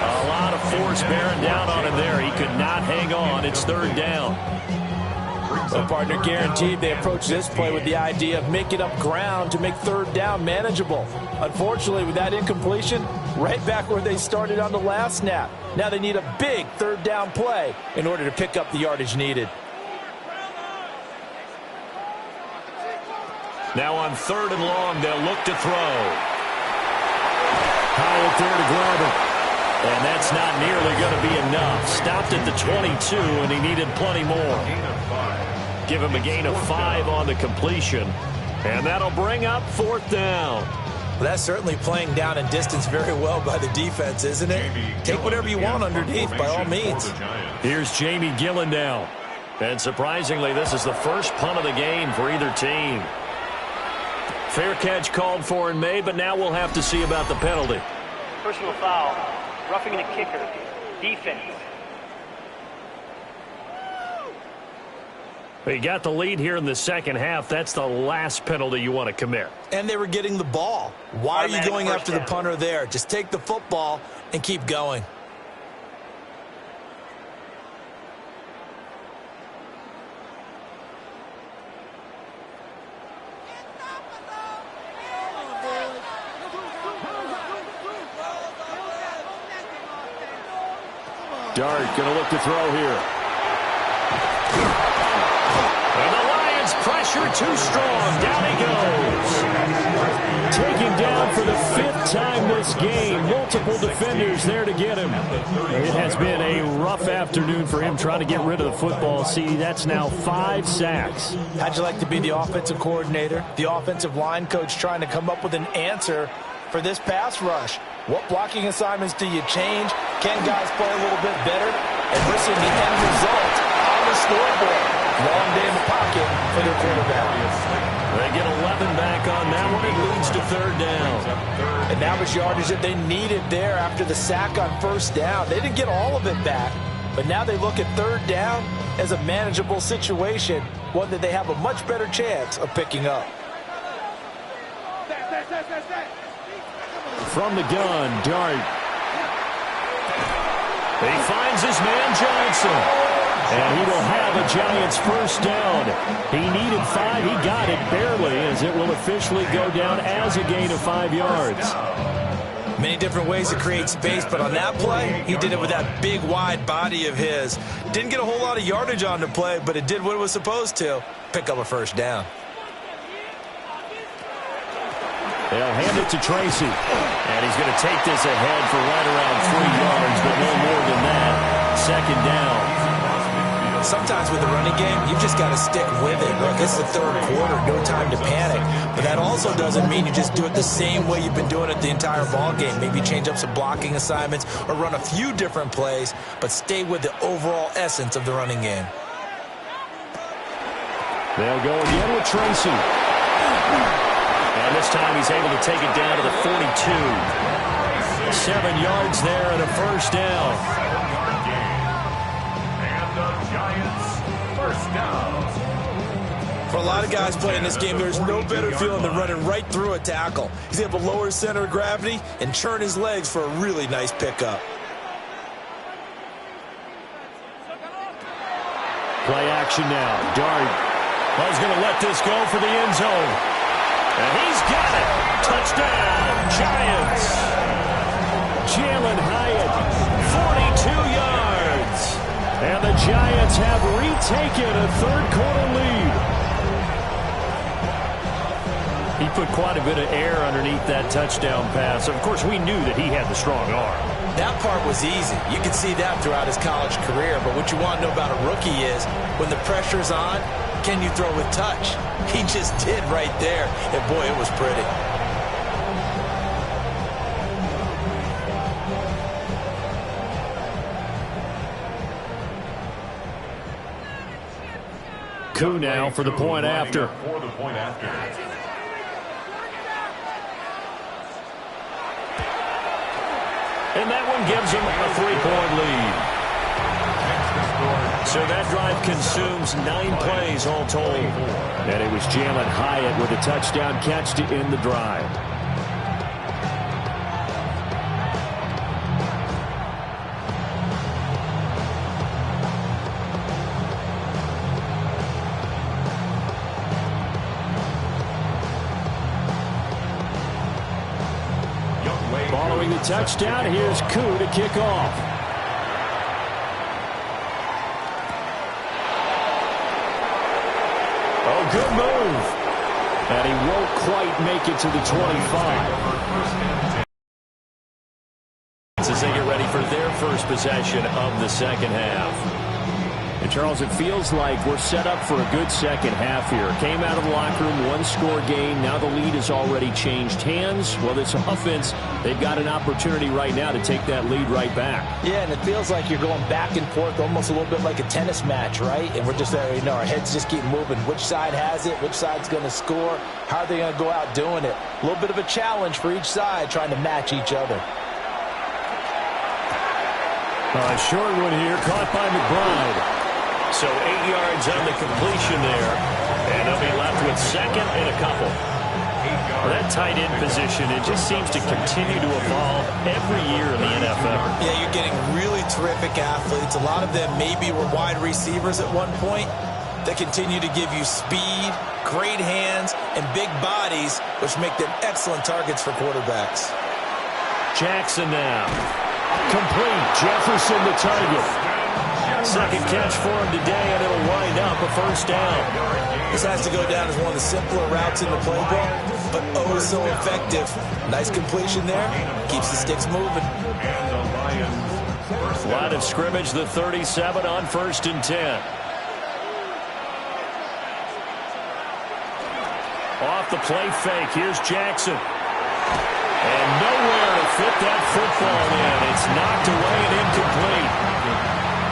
A lot of force bearing down on him there. He could not hang on. It's third down. Well, partner, guaranteed they approach this play with the idea of making up ground to make third down manageable. Unfortunately, with that incompletion, right back where they started on the last snap. Now they need a big third down play in order to pick up the yardage needed. Now on 3rd and long, they'll look to throw. Hyatt there to grab it. And that's not nearly going to be enough. Stopped at the 22, and he needed plenty more. Give him a gain of 5 on the completion. And that'll bring up 4th down. Well, that's certainly playing down and distance very well by the defense, isn't it? Take whatever you want underneath, by all means. Here's Jamie Gillen now. And surprisingly, this is the first punt of the game for either team. Fair catch called for and made, but now we'll have to see about the penalty. Personal foul. Roughing the kicker. Defense. You got the lead here in the second half. That's the last penalty you want to commit. And they were getting the ball. Why are you going after the punter there? Just take the football and keep going. Dart going to look to throw here. And the Lions pressure too strong. Down he goes. Taken down for the 5th time this game. Multiple defenders there to get him. It has been a rough afternoon for him trying to get rid of the football. See, that's now 5 sacks. How'd you like to be the offensive coordinator, the offensive line coach trying to come up with an answer for this pass rush? What blocking assignments do you change? Can guys play a little bit better? And we're seeing the end result on the scoreboard. Long day in the pocket for their quarterback. They get 11 back on that one. It leads to 3rd down. And that was yardage that they needed there after the sack on 1st down. They didn't get all of it back, but now they look at 3rd down as a manageable situation, one that they have a much better chance of picking up. From the gun, Dart. He finds his man Johnson. And he will have a Giants 1st down. He needed 5. He got it barely, as it will officially go down as a gain of 5 yards. Many different ways to create space, but on that play, he did it with that big, wide body of his. Didn't get a whole lot of yardage on the play, but it did what it was supposed to. Pick up a 1st down. They'll hand it to Tracy. And he's going to take this ahead for right around 3 yards, but no more than that. 2nd down. Sometimes with the running game, you've just got to stick with it. Look, it's the 3rd quarter, no time to panic. But that also doesn't mean you just do it the same way you've been doing it the entire ball game. Maybe change up some blocking assignments or run a few different plays, but stay with the overall essence of the running game. They'll go again with Tracy. And this time he's able to take it down to the 42. 7 yards there and a 1st down. For a lot of guys playing this game, there's no better feeling than running right through a tackle. He's able to lower his center of gravity and churn his legs for a really nice pickup. Play action now. Dart. He's going to let this go for the end zone. And he's got it. Touchdown, Giants. Jalen Hyatt, 42 yards. And the Giants have retaken a 3rd quarter lead. He put quite a bit of air underneath that touchdown pass. Of course, we knew that he had the strong arm. That part was easy. You can see that throughout his college career. But what you want to know about a rookie is when the pressure's on, can you throw with touch? He just did right there. And boy, it was pretty. Koo now for the point after. And that one gives him a 3-point lead. So that drive consumes 9 plays all told. And it was Jalen Hyatt with a touchdown catch to end the drive. Following the touchdown, here's Koo to kick off. Oh, good move. And he won't quite make it to the 25. as they get ready for their first possession of the second half. And Charles, it feels like we're set up for a good second half here. Came out of the locker room, one-score game. Now the lead has already changed hands. Well, this offense, they've got an opportunity right now to take that lead right back. Yeah, and it feels like you're going back and forth almost a little bit like a tennis match, right? And we're just there, our heads just keep moving. Which side has it? Which side's going to score? How are they going to go out doing it? A little bit of a challenge for each side trying to match each other. Short one here, caught by McBride. So 8 yards on the completion there. And they'll be left with second and a couple. Well, that tight end position, it just seems to continue to evolve every year in the NFL. Yeah, you're getting really terrific athletes. A lot of them maybe were wide receivers at one point. They continue to give you speed, great hands, and big bodies, which make them excellent targets for quarterbacks. Jackson now. Complete. Jefferson the target. Second catch for him today, and it'll wind up a first down. This has to go down as one of the simpler routes in the playbook, but oh so effective. Nice completion there. Keeps the sticks moving. Line of scrimmage, the 37 on 1st and 10. Off the play fake, here's Jackson. And nowhere to fit that football in. It's knocked away and incomplete.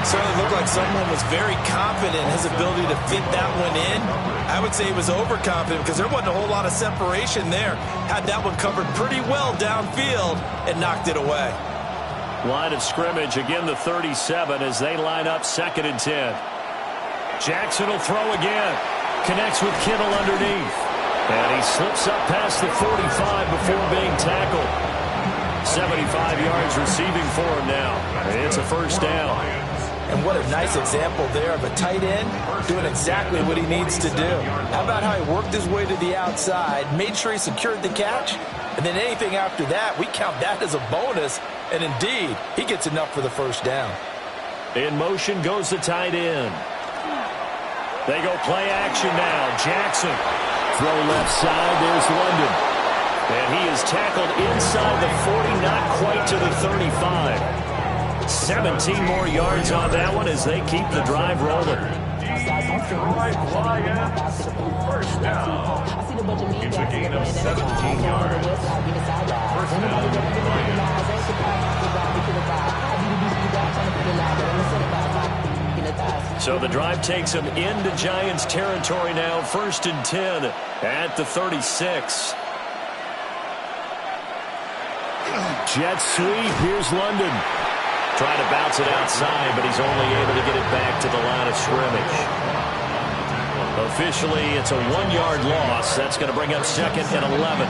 Certainly looked like someone was very confident in his ability to fit that one in. I would say he was overconfident because there wasn't a whole lot of separation there. Had that one covered pretty well downfield and knocked it away. Line of scrimmage, again the 37 as they line up 2nd and 10. Jackson will throw again. Connects with Kittle underneath. And he slips up past the 45 before being tackled. 75 yards receiving for him now. It's a first down. And what a nice example there of a tight end doing exactly what he needs to do. How about how he worked his way to the outside, made sure he secured the catch, and then anything after that, we count that as a bonus. And indeed, he gets enough for the first down. In motion goes the tight end. They go play action now. Jackson. Throw left side. There's London. And he is tackled inside the 40, not quite to the 35. 17 more yards on that one as they keep the drive rolling. First down. It's a gain of 17 yards. First down. So the drive takes him into Giants territory now. 1st and 10 at the 36. Jet sweep. Here's London. Trying to bounce it outside, but he's only able to get it back to the line of scrimmage. Officially, it's a 1-yard loss. That's going to bring up 2nd and 11.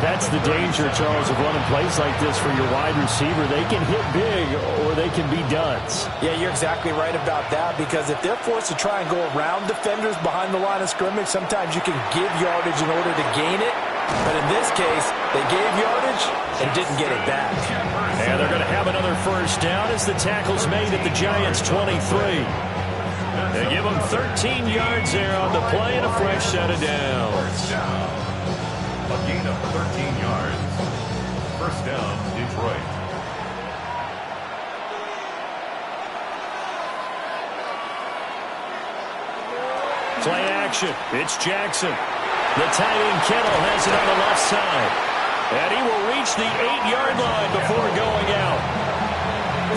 That's the danger, Charles, of running plays like this for your wide receiver. They can hit big or they can be duds. Yeah, you're exactly right about that, because if they're forced to try and go around defenders behind the line of scrimmage, sometimes you can give yardage in order to gain it. But in this case, they gave yardage and didn't get it back. And they're going to have another first down as the tackle's made at the Giants' 23. They give them 13 yards there on the play and a fresh set of downs. A gain of 13 yards. First down, Detroit. Play action. It's Jackson. The tight end Kittle has it on the left side. And he will reach the 8-yard line before going out.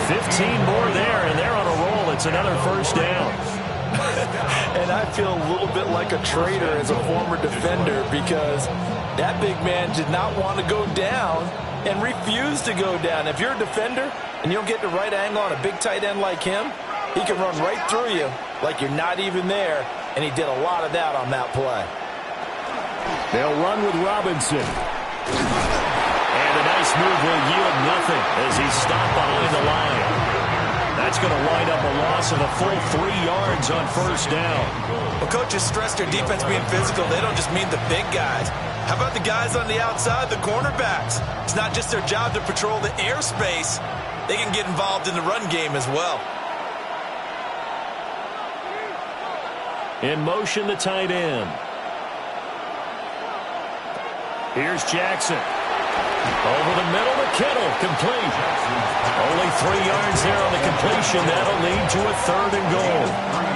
15 more there, and they're on a roll. It's another first down. And I feel a little bit like a traitor as a former defender, because that big man did not want to go down and refused to go down. If you're a defender and you don't get the right angle on a big tight end like him, he can run right through you like you're not even there, and he did a lot of that on that play. They'll run with Robinson. And a nice move will yield nothing as he's stopped behind the line. That's going to wind up a loss of a full 3 yards on first down. Well, coaches stress their defense being physical. They don't just mean the big guys. How about the guys on the outside, the cornerbacks? It's not just their job to patrol the airspace. They can get involved in the run game as well. In motion, the tight end. Here's Jackson. Over the middle to Kittle, complete. Only 3 yards there on the completion. That'll lead to a 3rd and goal.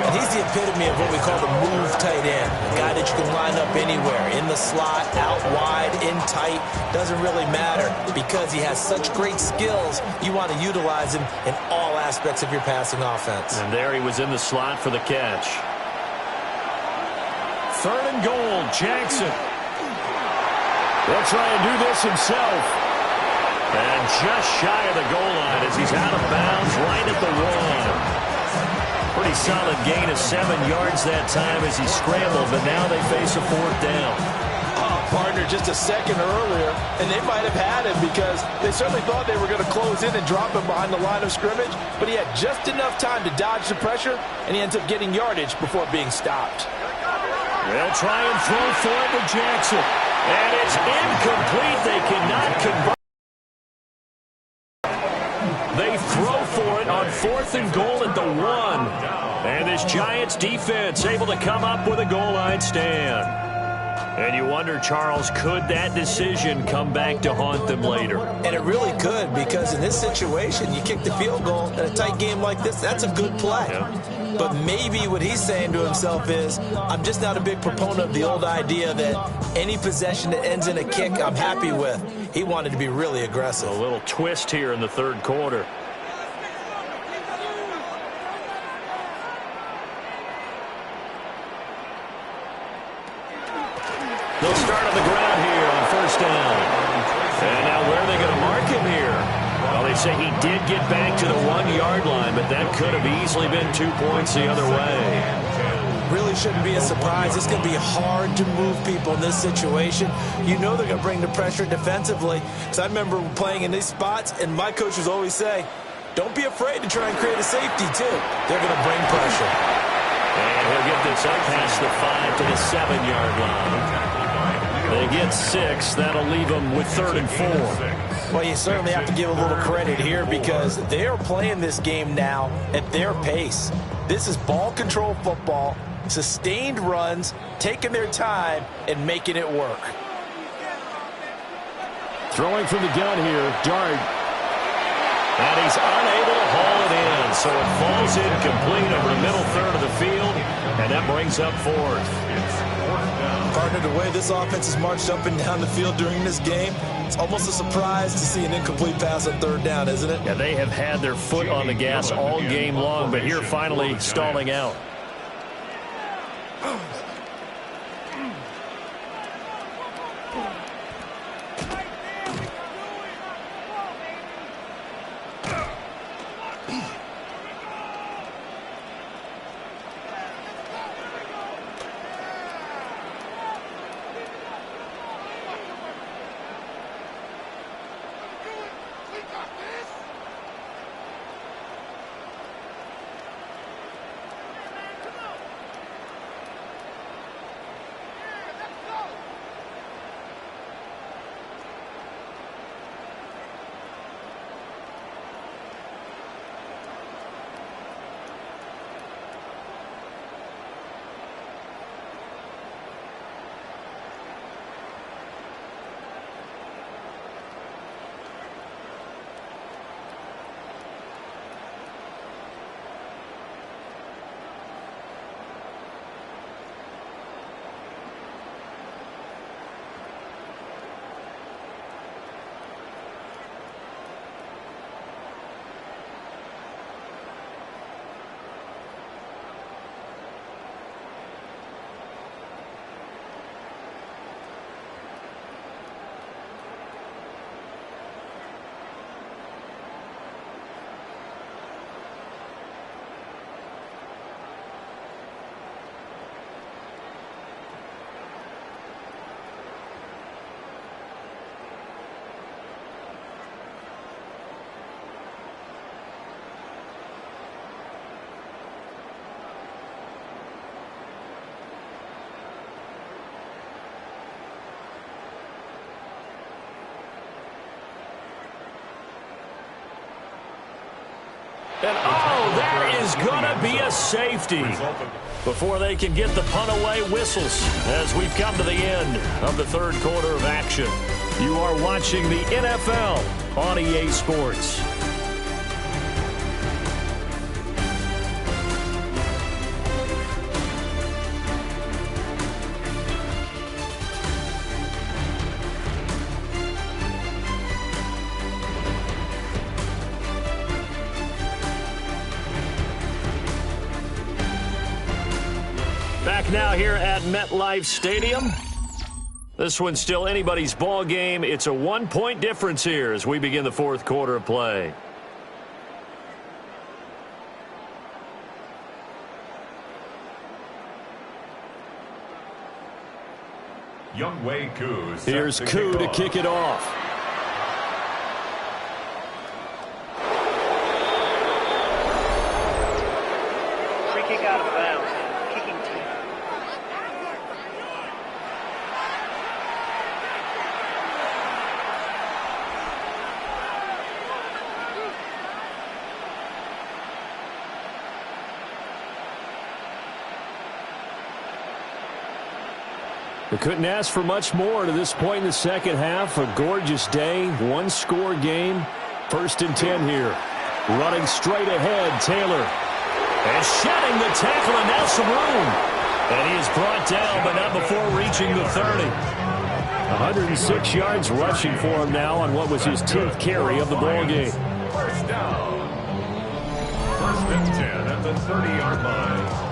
And he's the epitome of what we call the move tight end. A guy that you can line up anywhere, in the slot, out wide, in tight. Doesn't really matter because he has such great skills. You want to utilize him in all aspects of your passing offense. And there he was in the slot for the catch. 3rd and goal, Jackson. He'll try and do this himself. And just shy of the goal line as he's out of bounds right at the 1. Pretty solid gain of 7 yards that time as he scrambled, but now they face a 4th down. Partner just a second earlier, and they might have had him because they certainly thought they were going to close in and drop him behind the line of scrimmage, but he had just enough time to dodge the pressure, and he ends up getting yardage before being stopped. They'll try and throw for it to Jackson. And it's incomplete. They cannot convert. They throw for it on 4th and goal at the 1. And this Giants defense able to come up with a goal line stand. And you wonder, Charles, could that decision come back to haunt them later? And it really could, because in this situation, you kick the field goal in a tight game like this, that's a good play. Yeah. But maybe what he's saying to himself is, I'm just not a big proponent of the old idea that any possession that ends in a kick I'm happy with. He wanted to be really aggressive. A little twist here in the 3rd quarter. They'll start on the ground here on 1st down. And now where are they going to mark him here? Well, they say he did get back to the 1-yard line, but that could have easily been 2 points the other way. Really shouldn't be a surprise. It's going to be hard to move people in this situation. You know they're going to bring the pressure defensively. Because I remember playing in these spots, and my coaches always say, don't be afraid to try and create a safety, too. They're going to bring pressure. And he'll get this up past the 5 to the 7-yard line. They get 6. That'll leave them with 3rd and 4. Well, you certainly have to give a little credit here because they are playing this game now at their pace. This is ball control football, sustained runs, taking their time, and making it work. Throwing from the gun here, Dart. And he's unable to haul it in, so it falls incomplete over the middle 3rd of the field, and that brings up 4th. Partner, the way this offense has marched up and down the field during this game, it's almost a surprise to see an incomplete pass on 3rd down, isn't it? Yeah, they have had their foot on the gas all game long, but here finally stalling out. And, oh, that is going to be a safety before they can get the punt away whistles as we've come to the end of the 3rd quarter of action. You are watching the NFL on EA Sports. Back now here at MetLife Stadium. This one's still anybody's ball game. It's a 1-point difference here as we begin the fourth quarter of play. Younghoe Koo. Here's Koo to kick it off. Free kick out of bounds. Kicking team. They couldn't ask for much more to this point in the second half. A gorgeous day, one-score game. 1st and 10 here. Running straight ahead, Taylor. And shedding the tackle, and now some room. And he is brought down, but not before reaching the 30. 106 yards rushing for him now on what was his 10th carry of the ball game. First down. 1st and 10 at the 30-yard line.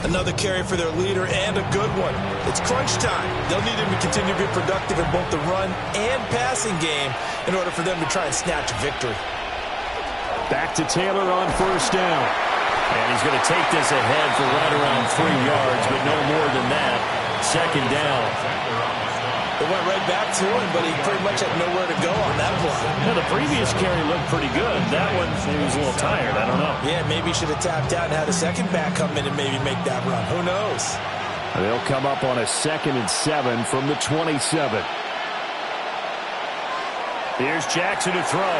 Another carry for their leader, and a good one. It's crunch time. They'll need him to continue to be productive in both the run and passing game in order for them to try and snatch a victory. Back to Taylor on 1st down. And he's going to take this ahead for right around 3 yards, but no more than that. 2nd down. They went right back to him, but he pretty much had nowhere to go on that play. Yeah, the previous carry looked pretty good. That one, he was a little tired. I don't know. Yeah, maybe he should have tapped out and had a second back come in and maybe make that run. Who knows? They'll come up on a 2nd and 7 from the 27. Here's Jackson to throw.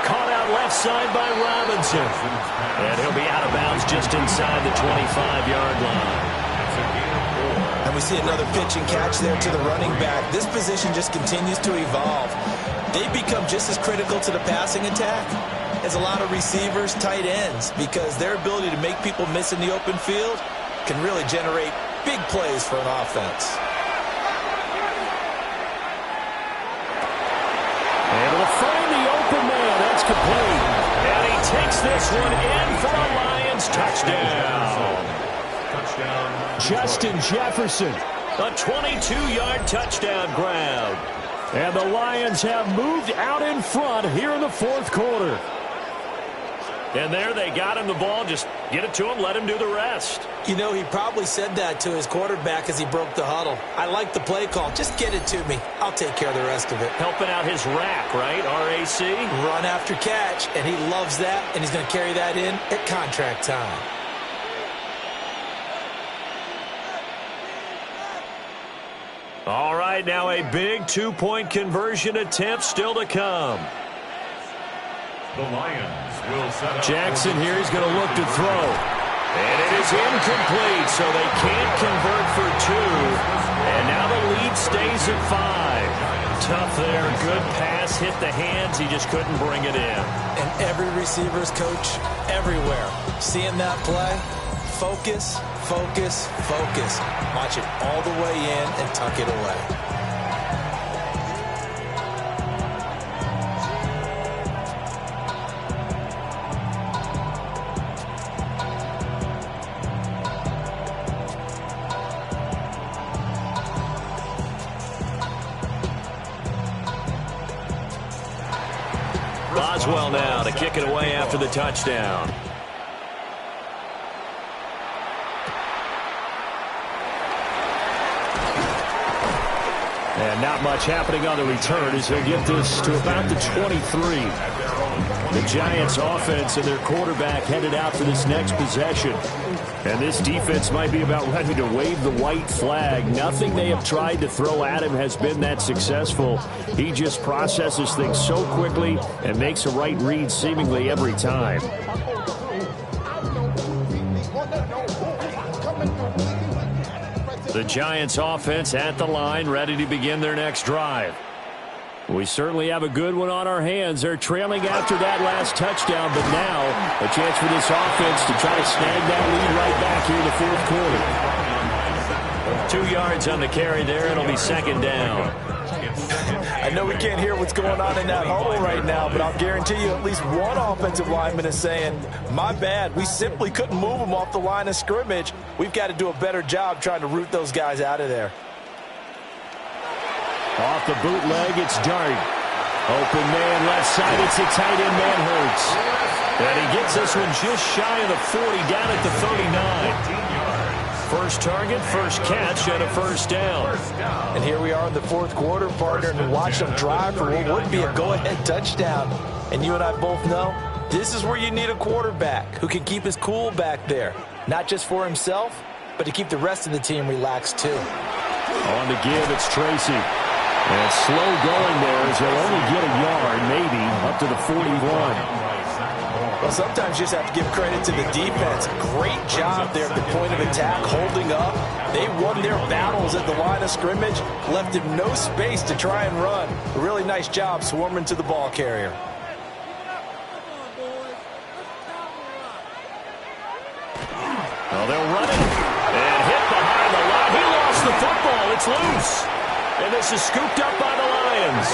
Caught out left side by Robinson. And he'll be out of bounds just inside the 25-yard line. And we see another pitch and catch there to the running back. This position just continues to evolve. They become just as critical to the passing attack as a lot of receivers, tight ends, because their ability to make people miss in the open field can really generate big plays for an offense. Able to find the open man. That's complete. And he takes this one in for a Lions touchdown. Justin Jefferson, a 22-yard touchdown grab. And the Lions have moved out in front here in the fourth quarter. And there they got him the ball. Just get it to him, let him do the rest. You know, he probably said that to his quarterback as he broke the huddle. I like the play call. Just get it to me. I'll take care of the rest of it. Helping out his rack, right? RAC? Run after catch, and he loves that, and he's going to carry that in at contract time. All right, now a big two-point conversion attempt still to come. The Lions will set up. Jackson here is going to look to throw. And it is incomplete, so they can't convert for 2. And now the lead stays at 5. Tough there. Good pass. Hit the hands. He just couldn't bring it in. And every receiver's coach everywhere. Seeing that play, focus, focus, focus. Watch it all the way in and tuck it away. Boswell now to kick it away after the touchdown. And not much happening on the return as he'll get this to about the 23. The Giants offense and their quarterback headed out for this next possession. And this defense might be about ready to wave the white flag. Nothing they have tried to throw at him has been that successful. He just processes things so quickly and makes a right read seemingly every time. The Giants offense at the line, ready to begin their next drive. We certainly have a good one on our hands. They're trailing after that last touchdown, but now a chance for this offense to try to snag that lead right back here in the fourth quarter. 2 yards on the carry there. It'll be second down. I know we can't hear what's going on in that huddle right now, but I'll guarantee you at least one offensive lineman is saying, my bad, we simply couldn't move them off the line of scrimmage. We've got to do a better job trying to root those guys out of there. Off the bootleg, it's Dart. Open man left side, it's a tight end man Hurts. And he gets this one just shy of the 40, down at the 39. First target, first catch, and a first down. And here we are in the fourth quarter, partner, and watch them drive for what would be a go-ahead touchdown. And you and I both know this is where you need a quarterback who can keep his cool back there. Not just for himself, but to keep the rest of the team relaxed too. On the give, it's Tracy. And slow going there as he'll only get a yard, maybe, up to the 41. Well, sometimes you just have to give credit to the defense. Great job there at the point of attack, holding up. They won their battles at the line of scrimmage, left him no space to try and run. A really nice job swarming to the ball carrier. Well, they'll run it and hit behind the line. He lost the football. It's loose. And this is scooped up by the Lions.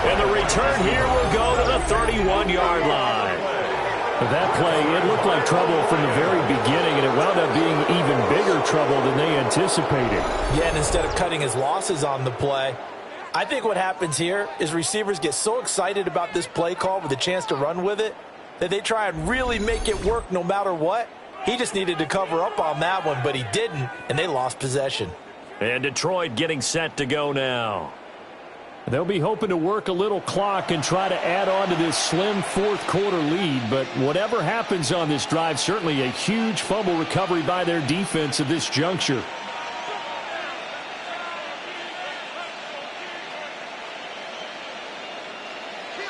And the return here will go to the 31-yard line. But that play, it looked like trouble from the very beginning, and it wound up being even bigger trouble than they anticipated. Yeah, and instead of cutting his losses on the play, I think what happens here is receivers get so excited about this play call with a chance to run with it that they try and really make it work no matter what. He just needed to cover up on that one, but he didn't, and they lost possession. And Detroit getting set to go now. They'll be hoping to work a little clock and try to add on to this slim fourth quarter lead, but whatever happens on this drive, certainly a huge fumble recovery by their defense at this juncture.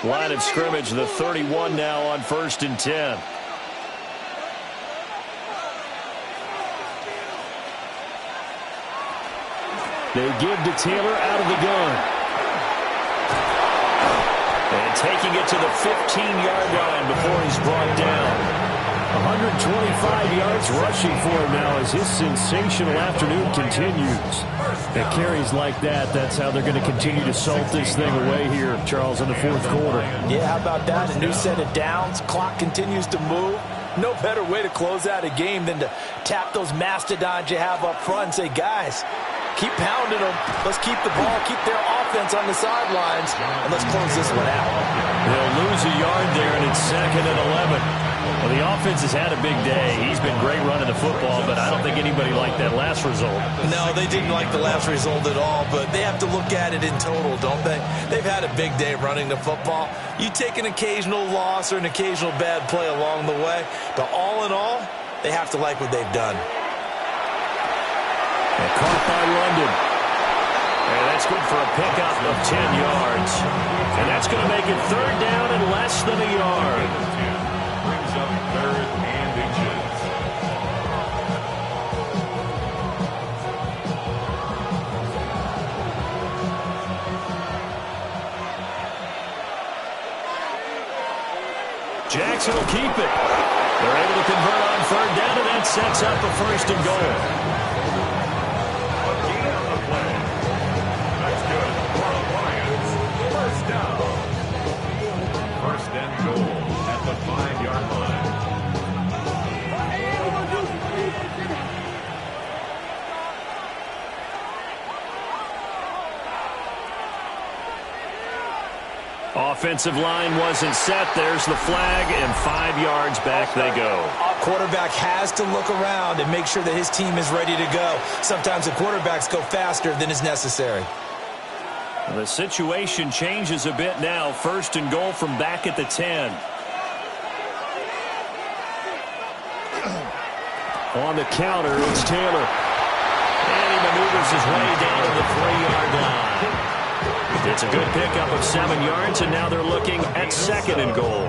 Line of scrimmage, the 31 now on 1st and 10. They give to Taylor out of the gun. And taking it to the 15-yard line before he's brought down. 125 yards rushing for him now as his sensational afternoon continues. At carries like that, that's how they're going to continue to salt this thing away here, Charles, in the fourth quarter. Yeah, how about that? A new set of downs. Clock continues to move. No better way to close out a game than to tap those mastodons you have up front and say, guys, keep pounding them. Let's keep the ball, keep their offense on the sidelines, and let's close this one out. They'll lose a yard there, and it's 2nd and 11. Well, the offense has had a big day. He's been great running the football, but I don't think anybody liked that last result. No, they didn't like the last result at all, but they have to look at it in total, don't they? They've had a big day running the football. You take an occasional loss or an occasional bad play along the way, but all in all, they have to like what they've done. And caught by London. And that's good for a pickup of 10 yards. And that's going to make it 3rd down and less than a yard. Brings up 3rd and inches. Jackson will keep it. They're able to convert on 3rd down, and that sets up a 1st and goal. At the 5-yard line. Offensive line wasn't set. There's the flag, and 5 yards back they go. Quarterback has to look around and make sure that his team is ready to go. Sometimes the quarterbacks go faster than is necessary. The situation changes a bit now. 1st and goal from back at the 10. On the counter, it's Taylor. And he maneuvers his way down to the 3-yard line. It's a good pickup of 7 yards, and now they're looking at 2nd and goal.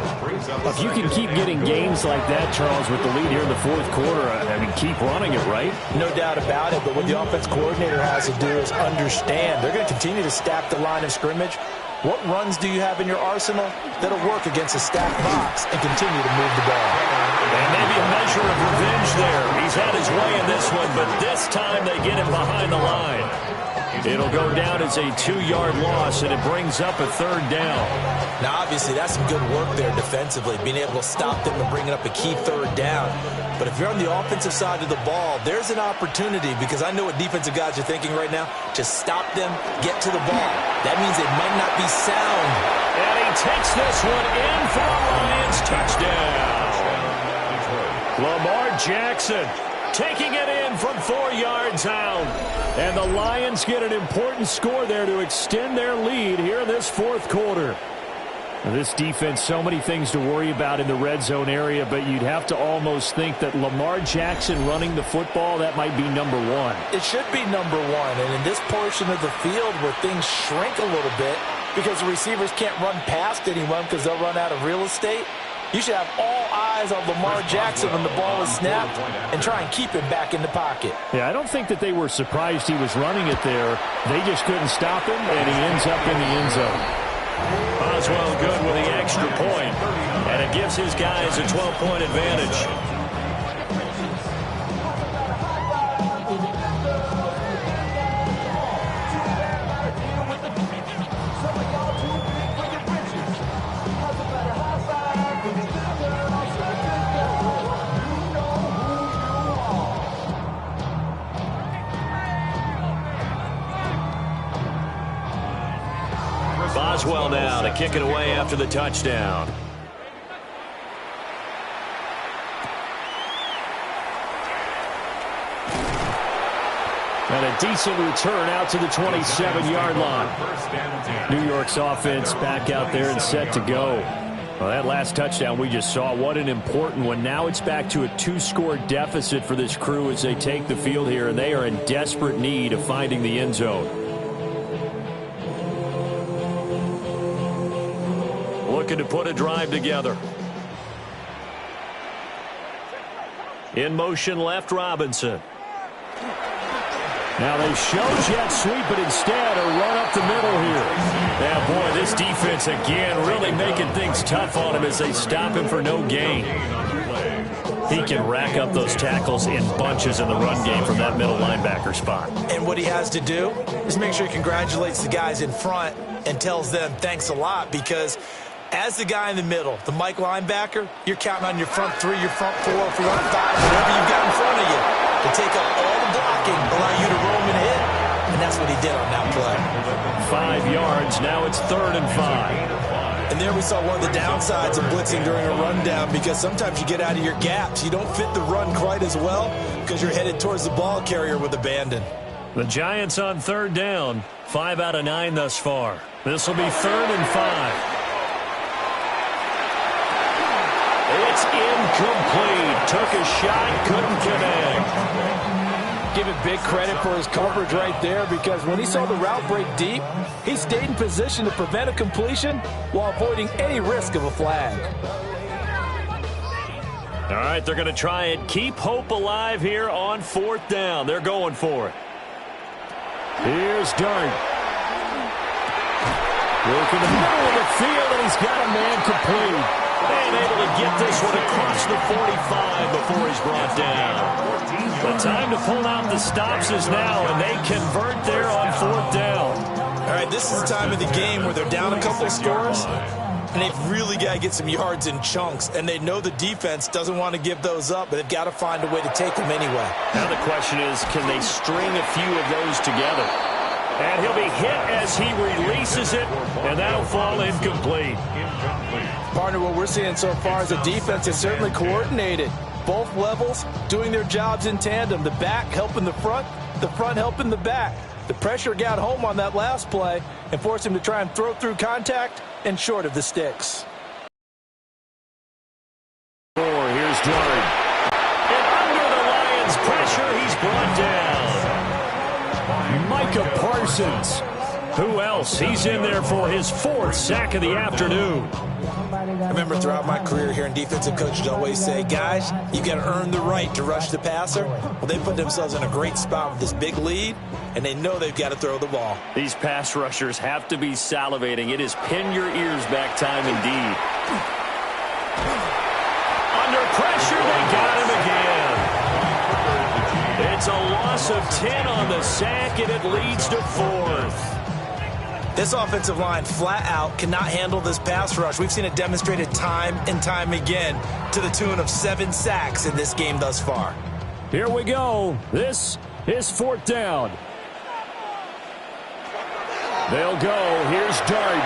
If you can keep getting games like that, Charles, with the lead here in the 4th quarter, I mean, keep running it, right? No doubt about it, but what the offense coordinator has to do is understand they're going to continue to stack the line of scrimmage. What runs do you have in your arsenal that'll work against a stacked box and continue to move the ball? And maybe a measure of revenge there. He's had his way in this one, but this time they get him behind the line. It'll go down as a 2-yard loss, and it brings up a 3rd down. Now, obviously, that's some good work there defensively, being able to stop them and bringing up a key 3rd down. But if you're on the offensive side of the ball, there's an opportunity, because I know what defensive guys are thinking right now. Just stop them, get to the ball. That means it might not be sound. And he takes this one in for a Lions touchdown. Lamar Jackson taking it in from 4 yards out. And the Lions get an important score there to extend their lead here in this 4th quarter. This defense, so many things to worry about in the red zone area, but you'd have to almost think that Lamar Jackson running the football, that might be number 1. It should be number 1, and in this portion of the field where things shrink a little bit because the receivers can't run past anyone because they'll run out of real estate, you should have all eyes on Lamar Jackson when the ball is snapped and try and keep him back in the pocket. Yeah, I don't think that they were surprised he was running it there. They just couldn't stop him, and he ends up in the end zone. Boswell good with the extra point, and it gives his guys a 12-point advantage. Boswell now to kick it away after the touchdown. And a decent return out to the 27-yard line. New York's offense back out there and set to go. Well, that last touchdown we just saw, what an important one. Now it's back to a 2-score deficit for this crew as they take the field here, and they are in desperate need of finding the end zone. Looking to put a drive together. In motion left, Robinson. Now they show jet sweep, but instead a run up the middle here. Yeah, boy, this defense again really making things tough on him as they stop him for no gain. He can rack up those tackles in bunches in the run game from that middle linebacker spot. And what he has to do is make sure he congratulates the guys in front and tells them thanks a lot, because as the guy in the middle, the Mike linebacker, you're counting on your front 3, your front 4, front 5, whatever you've got in front of you to take up all the blocking, allow you to roam and hit. And that's what he did on that play. 5 yards. Now it's 3rd and 5. And there we saw one of the downsides of blitzing during a rundown, because sometimes you get out of your gaps. You don't fit the run quite as well because you're headed towards the ball carrier with abandon. The Giants on 3rd down. 5 out of 9 thus far. This will be 3rd and 5. It's incomplete. Took a shot, couldn't connect. Give it big credit for his coverage right there, because when he saw the route break deep, he stayed in position to prevent a completion while avoiding any risk of a flag. All right, they're going to try and keep hope alive here on 4th down. They're going for it. Here's Dart. Work in the middle of the field, and he's got a man complete. And able to get this one across the 45 before he's brought down. The time to pull out the stops is now, and they convert there on 4th down. All right, this is the time of the game where they're down a couple of scores, and they've really got to get some yards in chunks, and they know the defense doesn't want to give those up, but they've got to find a way to take them anyway. Now the question is, can they string a few of those together? And he'll be hit as he releases it, and that'll fall incomplete. Partner, what we're seeing so far is the defense is certainly coordinated. Both levels doing their jobs in tandem. The back helping the front helping the back. The pressure got home on that last play and forced him to try and throw through contact and short of the sticks. Here's Jordan. And under the Lions' pressure, he's brought down. Micah Parsons Who else? He's in there for his 4th sack of the afternoon. I remember throughout my career here in defensive coaches always say, guys, you got to earn the right to rush the passer. Well, they put themselves in a great spot with this big lead, and they know they've got to throw the ball. These pass rushers have to be salivating. It is pin your ears back time indeed. Under pressure, they got him again. It's a loss of 10 on the sack, and it leads to 4th. This offensive line flat out cannot handle this pass rush. We've seen it demonstrated time and time again to the tune of 7 sacks in this game thus far. Here we go. This is 4th down. They'll go. Here's Dart.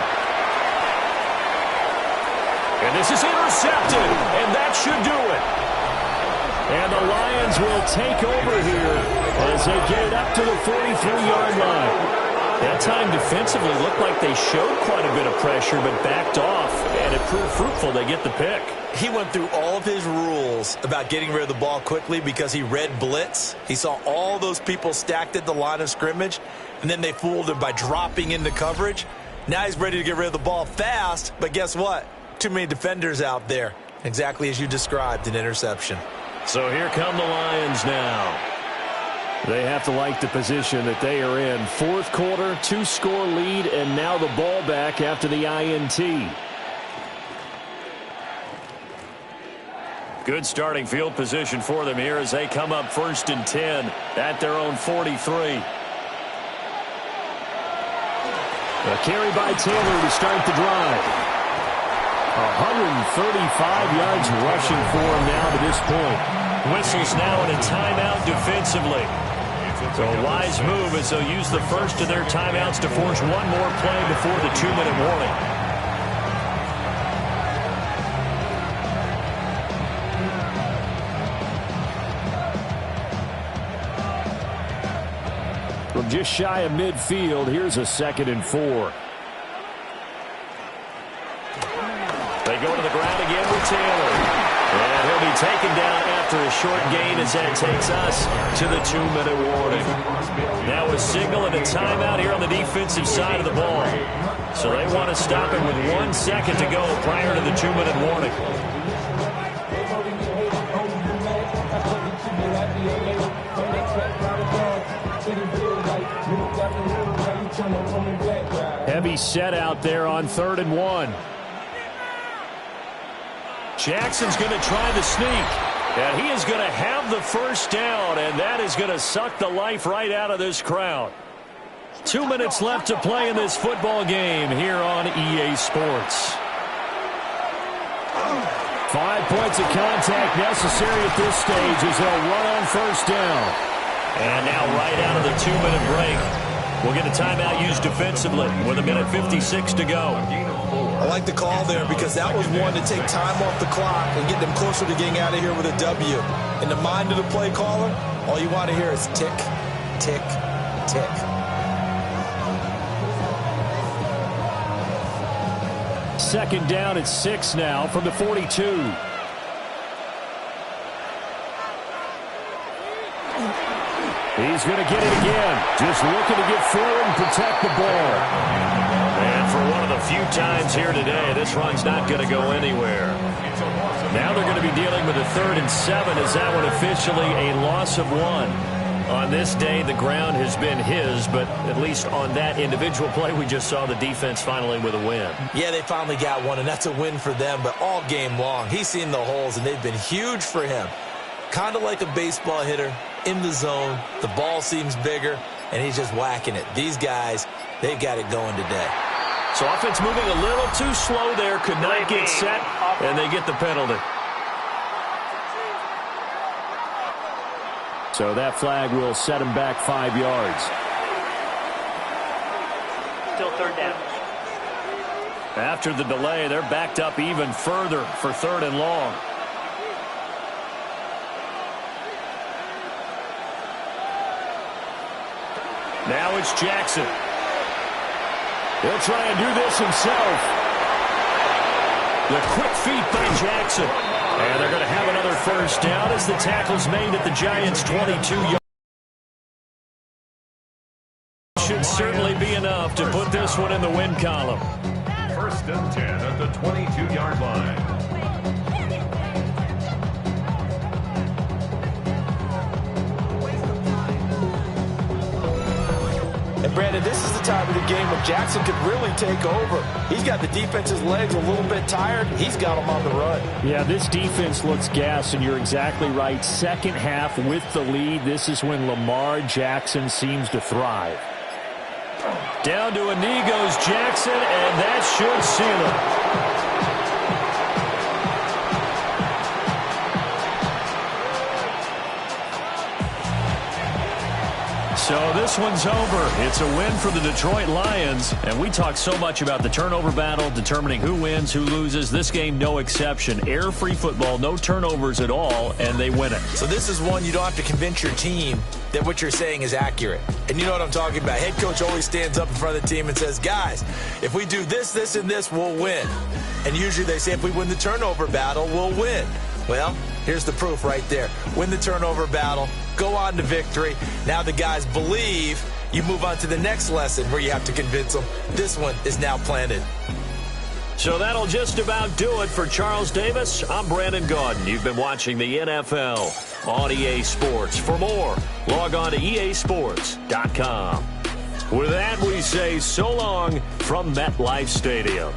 And this is intercepted. And that should do it. And the Lions will take over here as they get it up to the 43-yard line. That time defensively looked like they showed quite a bit of pressure but backed off, and it proved fruitful. They get the pick. He went through all of his rules about getting rid of the ball quickly because he read blitz. He saw all those people stacked at the line of scrimmage, and then they fooled him by dropping into coverage. Now he's ready to get rid of the ball fast, but guess what? Too many defenders out there. Exactly as you described, an interception. So here come the Lions now. They have to like the position that they are in. 4th quarter, 2-score lead, and now the ball back after the INT. Good starting field position for them here as they come up 1st and 10 at their own 43. A carry by Taylor to start the drive. 135 yards rushing for him now to this point. Whistles now in a timeout defensively. So a wise move as they'll use the first of their timeouts to force one more play before the 2-minute warning. From just shy of midfield, here's a 2nd and 4. They go to the ground again with Taylor. And he'll be taken down after a short gain as that takes us to the 2-minute warning. Now a signal and a timeout here on the defensive side of the ball. So they want to stop it with 1 second to go prior to the 2-minute warning. Heavy set out there on 3rd and 1. Jackson's going to try the sneak. And he is going to have the first down, and that is going to suck the life right out of this crowd. 2 minutes left to play in this football game here on EA Sports. 5 points of contact necessary at this stage as they'll run on 1st down. And now right out of the 2-minute break, we'll get a timeout used defensively with 1:56 to go. I like the call there because that was one to take time off the clock and get them closer to getting out of here with a W. In the mind of the play caller, all you want to hear is tick, tick, tick. Second down at 6 now from the 42. He's going to get it again. Just looking to get forward and protect the ball. And for one of the few times here today, this run's not going to go anywhere. Now they're going to be dealing with a 3rd and 7 as that one officially a loss of 1. On this day, the ground has been his, but at least on that individual play, we just saw the defense finally with a win. Yeah, they finally got one, and that's a win for them, but all game long, he's seen the holes, and they've been huge for him. Kind of like a baseball hitter in the zone. The ball seems bigger, and he's just whacking it. These guys, they've got it going today. So offense moving a little too slow there, could not get set, and they get the penalty. So that flag will set him back 5 yards. Still 3rd down. After the delay, they're backed up even further for 3rd and long. Now it's Jackson. He'll try and do this himself. The quick feet by Jackson. And they're going to have another first down as the tackle's made at the Giants' 22-yard. Should certainly be enough enough to put this one in the win column. First and 10 at the 22-yard line. And Brandon, this is the time of the game when Jackson could really take over. He's got the defense's legs a little bit tired. He's got them on the run. Yeah, this defense looks gassed, and you're exactly right. Second half with the lead, this is when Lamar Jackson seems to thrive. Down to a knee goes Jackson, and that should seal it. So this one's over. It's a win for the Detroit Lions. And we talk so much about the turnover battle, determining who wins, who loses. This game, no exception. Air-free football, no turnovers at all, and they win it. So this is one you don't have to convince your team that what you're saying is accurate. And you know what I'm talking about. Head coach always stands up in front of the team and says, guys, if we do this, this, and this, we'll win. And usually they say if we win the turnover battle, we'll win. Well, here's the proof right there. Win the turnover battle. Go on to victory. Now the guys believe. You move on to the next lesson where you have to convince them. This one is now planted. So that'll just about do it for Charles Davis. I'm Brandon Gaudin. You've been watching the NFL on EA Sports. For more, log on to easports.com. With that, we say so long from MetLife Stadium.